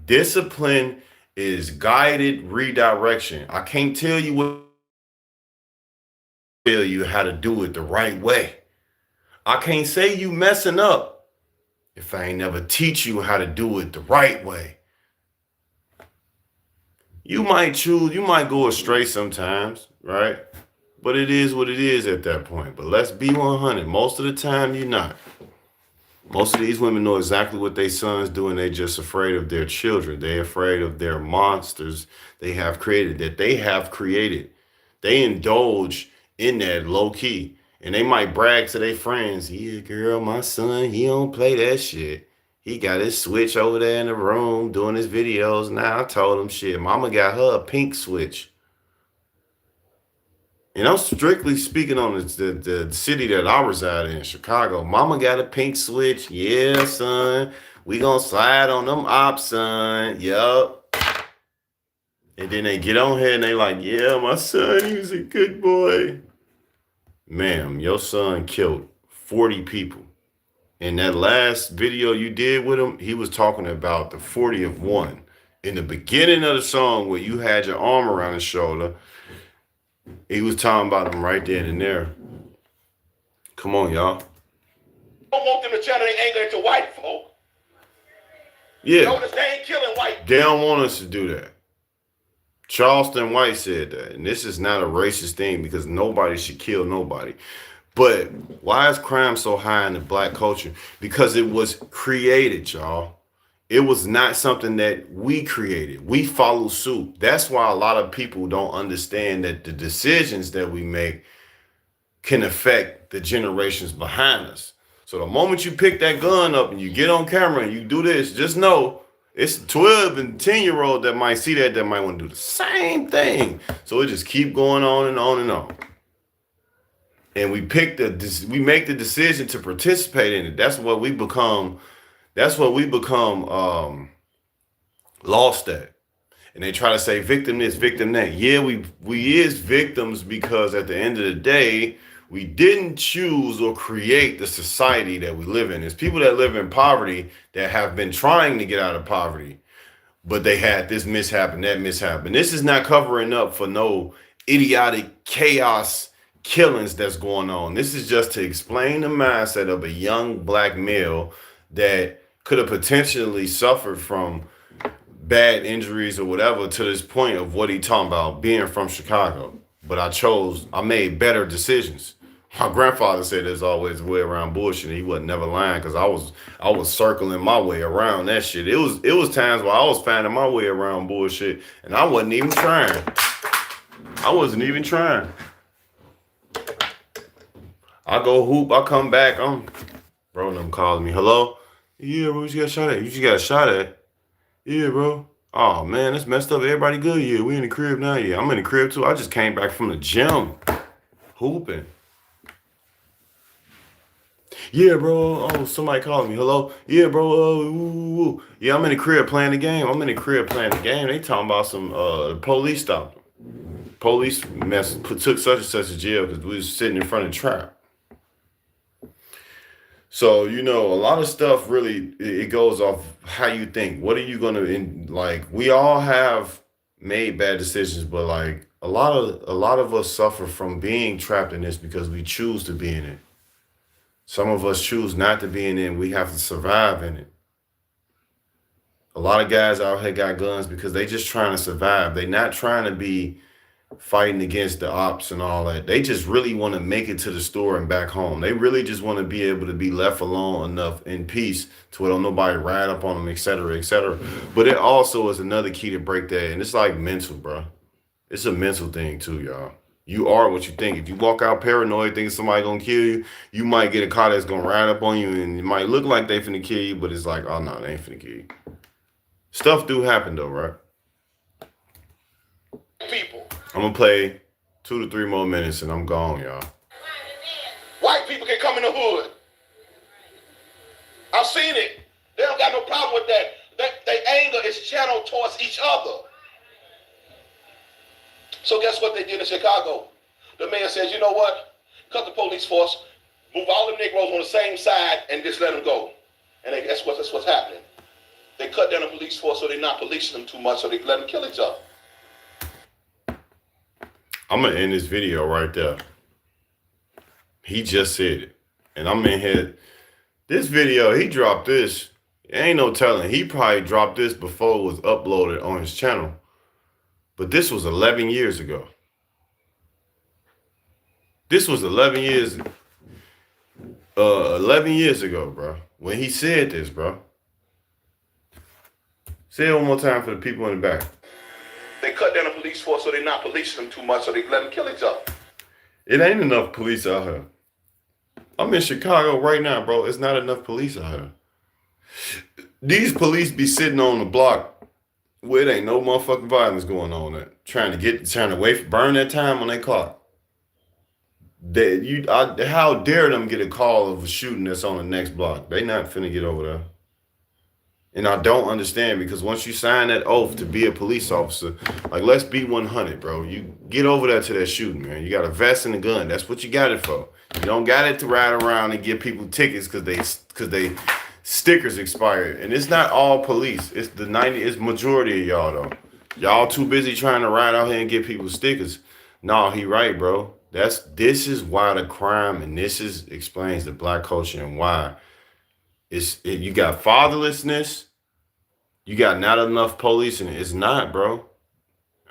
Discipline is guided redirection. I can't tell you how to do it the right way. I can't say you messing up if I ain't never teach you how to do it the right way. You might go astray sometimes, right? But it is what it is at that point. But let's be 100. Most of the time, you're not. Most of these women know exactly what their sons do, and they're just afraid of their children. They're afraid of their monsters they have created, They indulge in that low key. And they might brag to their friends, yeah, girl, my son, he don't play that shit. He got his switch over there in the room doing his videos. Now I told him, shit, mama got her a pink switch. And I'm strictly speaking on the city that I reside in, Chicago. Mama got a pink switch. Yeah, son. We gonna slide on them ops, son. Yup. And then they get on here and they like, yeah, my son, he was a good boy. Ma'am, your son killed 40 people. In that last video you did with him, he was talking about the 40th one. In the beginning of the song where you had your arm around his shoulder, he was talking about him right then and there. Come on, y'all. them to channel their anger into white folk. Yeah. Notice they ain't killing white people. They don't want us to do that. Charleston White said that. And this is not a racist thing because nobody should kill nobody. But why is crime so high in the black culture? Because it was created, y'all. It was not something that we created. We follow suit. That's why a lot of people don't understand that the decisions that we make can affect the generations behind us. So the moment you pick that gun up and you get on camera and you do this, just know it's 12 and 10-year-old that might see that might want to do the same thing. So it just keep going on and on and on. And we make the decision to participate in it. That's what we become lost at. And they try to say victim this, victim that. Yeah, we is victims because at the end of the day, we didn't choose or create the society that we live in. There's people that live in poverty that have been trying to get out of poverty, but they had this mishap and that mishap. And this is not covering up for no idiotic chaos killings that's going on. This is just to explain the mindset of a young black male that could have potentially suffered from bad injuries or whatever to this point of what he talking about being from Chicago. But I made better decisions. My grandfather said there's always a way around bullshit. He wasn't never lying because I was circling my way around that shit. It was times where I was finding my way around bullshit and I wasn't even trying. I wasn't even trying. I go hoop, I come back, bro, them calling me. Hello? Yeah, bro, you got shot at. You just got shot at. Yeah, bro. Oh man, that's messed up. Everybody good? Yeah, we in the crib now. Yeah, I'm in the crib too. I just came back from the gym. Hooping. Yeah, bro. Oh, somebody calling me. Hello? Yeah, bro. Yeah, I'm in the crib playing the game. They talking about some police stopped them. Police took such and such to jail because we was sitting in front of the trap. So, a lot of stuff really, it goes off how you think. What are you going to, we all have made bad decisions, but a lot of us suffer from being trapped in this because we choose to be in it. Some of us choose not to be in it and we have to survive in it. A lot of guys out here got guns because they just trying to survive. They not trying to be fighting against the ops and all that. They just really want to make it to the store and back home. They really just want to be able to be left alone enough in peace to where don't nobody ride up on them, et cetera, et cetera. But it also is another key to break that. And it's like mental, bro. It's a mental thing too, y'all. You are what you think. If you walk out paranoid thinking somebody gonna kill you, you might get a car that's gonna ride up on you and it might look like they finna kill you, but it's like, oh no, they ain't finna kill you. Stuff do happen though, right? People. I'm gonna play 2 to 3 more minutes and I'm gone, y'all. White people can come in the hood. I've seen it. They don't got no problem with that. Their anger is channeled towards each other. So guess what they did in Chicago? The mayor says, you know what? Cut the police force, move all the Negroes on the same side, and just let them go. And that's what's happening. They cut down the police force so they're not policing them too much, so they let them kill each other. I'm gonna end this video right there. He just said it. And I'm in here. This video, he dropped this. Ain't no telling. He probably dropped this before it was uploaded on his channel. But this was 11 years ago. This was 11 years ago, bro. When he said this, bro. Say it one more time for the people in the back. They cut down the police force so they're not policing them too much, so they let them kill each other. It ain't enough police out here. I'm in Chicago right now, bro. It's not enough police out here. These police be sitting on the block where it ain't no motherfucking violence going on at. Trying to burn that time on their clock. How dare them get a call of a shooting that's on the next block? They not finna get over there. And I don't understand because once you sign that oath to be a police officer, let's be 100, bro. You get over there to that shooting, man. You got a vest and a gun. That's what you got it for. You don't got it to ride around and give people tickets because they stickers expired. And it's not all police. It's majority of y'all though. Y'all too busy trying to ride out here and get people stickers. No, he right, bro. This is why the crime and explains the black culture and why You got fatherlessness, you got not enough police, and it's not, bro.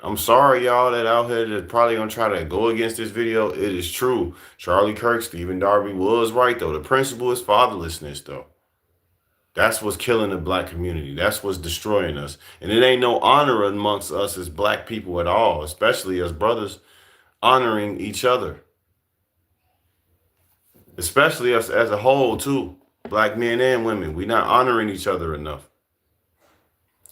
I'm sorry, y'all, that out here that probably gonna try to go against this video. It is true. Charlie Kirk, Stephen Darby was right though. The principle is fatherlessness, though. That's what's killing the black community. That's what's destroying us. And it ain't no honor amongst us as black people at all, especially as brothers honoring each other. Especially us as a whole, too. Black men and women. We're not honoring each other enough.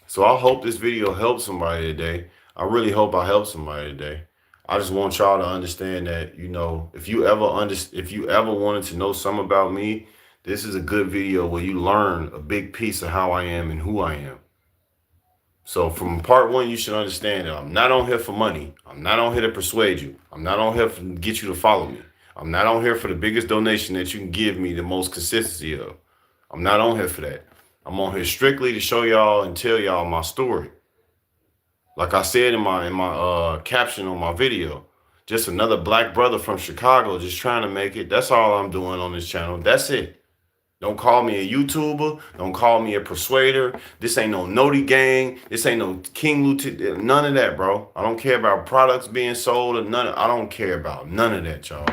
So I hope this video helps somebody today. I really hope I help somebody today. I just want y'all to understand that, you know, if you ever wanted to know something about me, this is a good video where you learn a big piece of how I am and who I am. So from part one, you should understand that I'm not on here for money. I'm not on here to persuade you. I'm not on here to get you to follow me. I'm not on here for the biggest donation that you can give me the most consistency of. I'm not on here for that. I'm on here strictly to show y'all and tell y'all my story. Like I said in my caption on my video, just another black brother from Chicago just trying to make it. That's all I'm doing on this channel. That's it. Don't call me a YouTuber. Don't call me a persuader. This ain't no Noti gang. This ain't no King Lieutenant. None of that, bro. I don't care about products being sold or I don't care about none of that, y'all.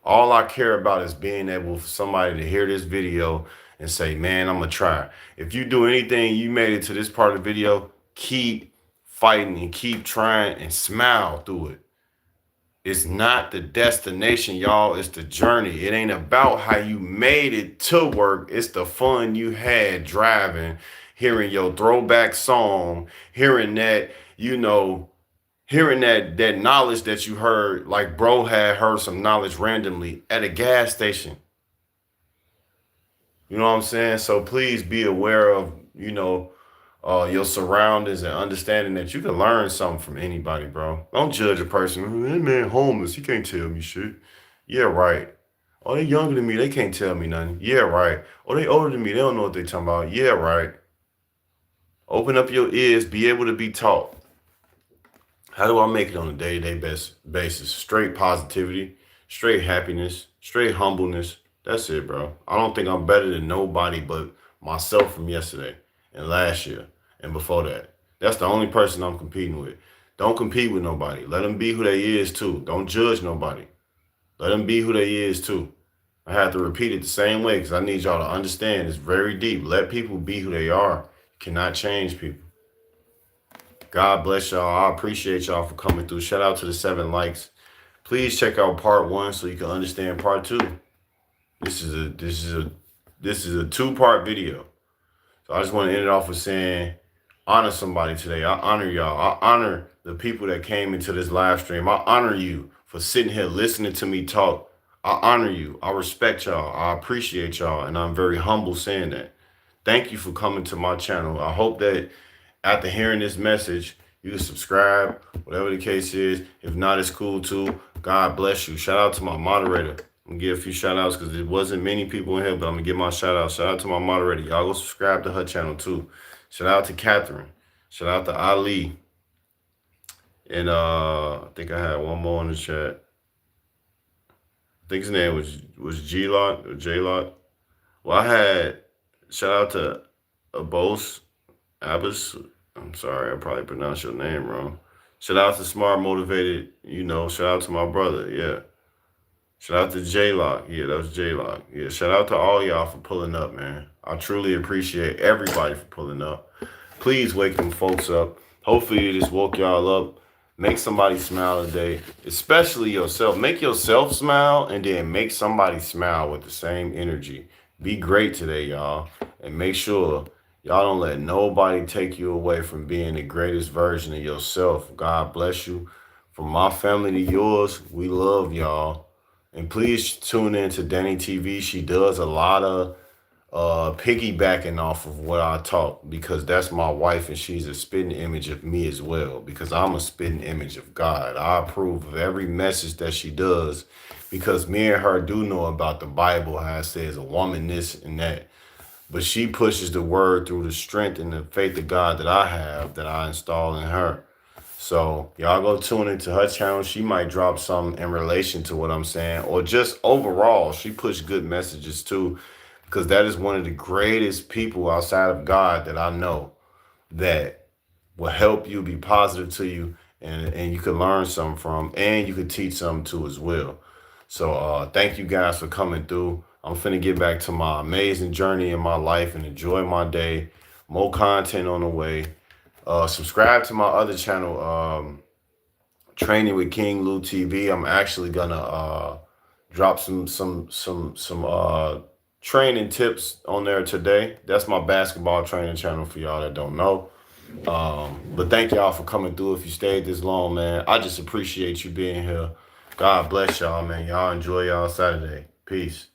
All I care about is being able for somebody to hear this video and say, man, I'm going to try. If you do anything, you made it to this part of the video, keep fighting and keep trying and smile through it. It's not the destination, y'all. It's the journey. It ain't about how you made it to work. It's the fun you had driving, hearing your throwback song, hearing that, you know, hearing that knowledge that you heard, like bro had heard some knowledge randomly at a gas station. You know what I'm saying? So please be aware of, you know, your surroundings and understanding that you can learn something from anybody, bro. Don't judge a person. That man homeless. He can't tell me shit. Yeah, right. Oh, they younger than me. They can't tell me nothing. Yeah, right. Oh, they older than me. They don't know what they talking about. Yeah, right. Open up your ears. Be able to be taught. How do I make it on a day-to-day basis? Straight positivity, straight happiness, straight humbleness. That's it, bro. I don't think I'm better than nobody but myself from yesterday and last year and before that. That's the only person I'm competing with. Don't compete with nobody. Let them be who they is too. Don't judge nobody. Let them be who they is too. I have to repeat it the same way because I need y'all to understand it's very deep. Let people be who they are. You cannot change people. God bless y'all. I appreciate y'all for coming through. Shout out to the 7 likes. Please check out part 1 so you can understand part 2. This is a 2-part video. So I just want to end it off with saying, honor somebody today. I honor y'all. I honor the people that came into this live stream. I honor you for sitting here listening to me talk. I honor you. I respect y'all. I appreciate y'all. And I'm very humble saying that. Thank you for coming to my channel. I hope that after hearing this message, you can subscribe, whatever the case is. If not, it's cool too. God bless you. Shout out to my moderator. I'm going to give a few shout outs because there wasn't many people in here, but I'm going to give my shout out. Shout out to my moderator. Y'all go subscribe to her channel too. Shout out to Catherine. Shout out to Ali. And I think I had one more in the chat. I think his name was G-Lot or J-Lot. Well, I had shout out to Abbas. I'm sorry, I probably pronounced your name wrong. Shout out to Smart Motivated, you know, shout out to my brother, yeah. Shout out to J-Lock. Yeah, that was J-Lock. Yeah, shout out to all y'all for pulling up, man. I truly appreciate everybody for pulling up. Please wake them folks up. Hopefully it just woke y'all up. Make somebody smile today, especially yourself. Make yourself smile and then make somebody smile with the same energy. Be great today, y'all. And make sure y'all don't let nobody take you away from being the greatest version of yourself. God bless you. From my family to yours, we love y'all. And please tune in to Danny TV. She does a lot of piggybacking off of what I talk because that's my wife and she's a spitting image of me as well because I'm a spitting image of God. I approve of every message that she does because me and her do know about the Bible, how it says a woman this and that. But she pushes the word through the strength and the faith of God that I have, that I install in her. So y'all go tune into her channel. She might drop something in relation to what I'm saying or just overall. She pushed good messages too. because that is one of the greatest people outside of God that I know that will help you, be positive to you, and you could learn something from, and you could teach something too as well. So thank you guys for coming through. I'm finna get back to my amazing journey in my life and enjoy my day. More content on the way. Subscribe to my other channel, Training with King Lou TV. I'm actually gonna drop some training tips on there today. That's my basketball training channel for y'all that don't know. But thank y'all for coming through. If you stayed this long, man, I just appreciate you being here. God bless y'all, man. Y'all enjoy y'all Saturday. Peace.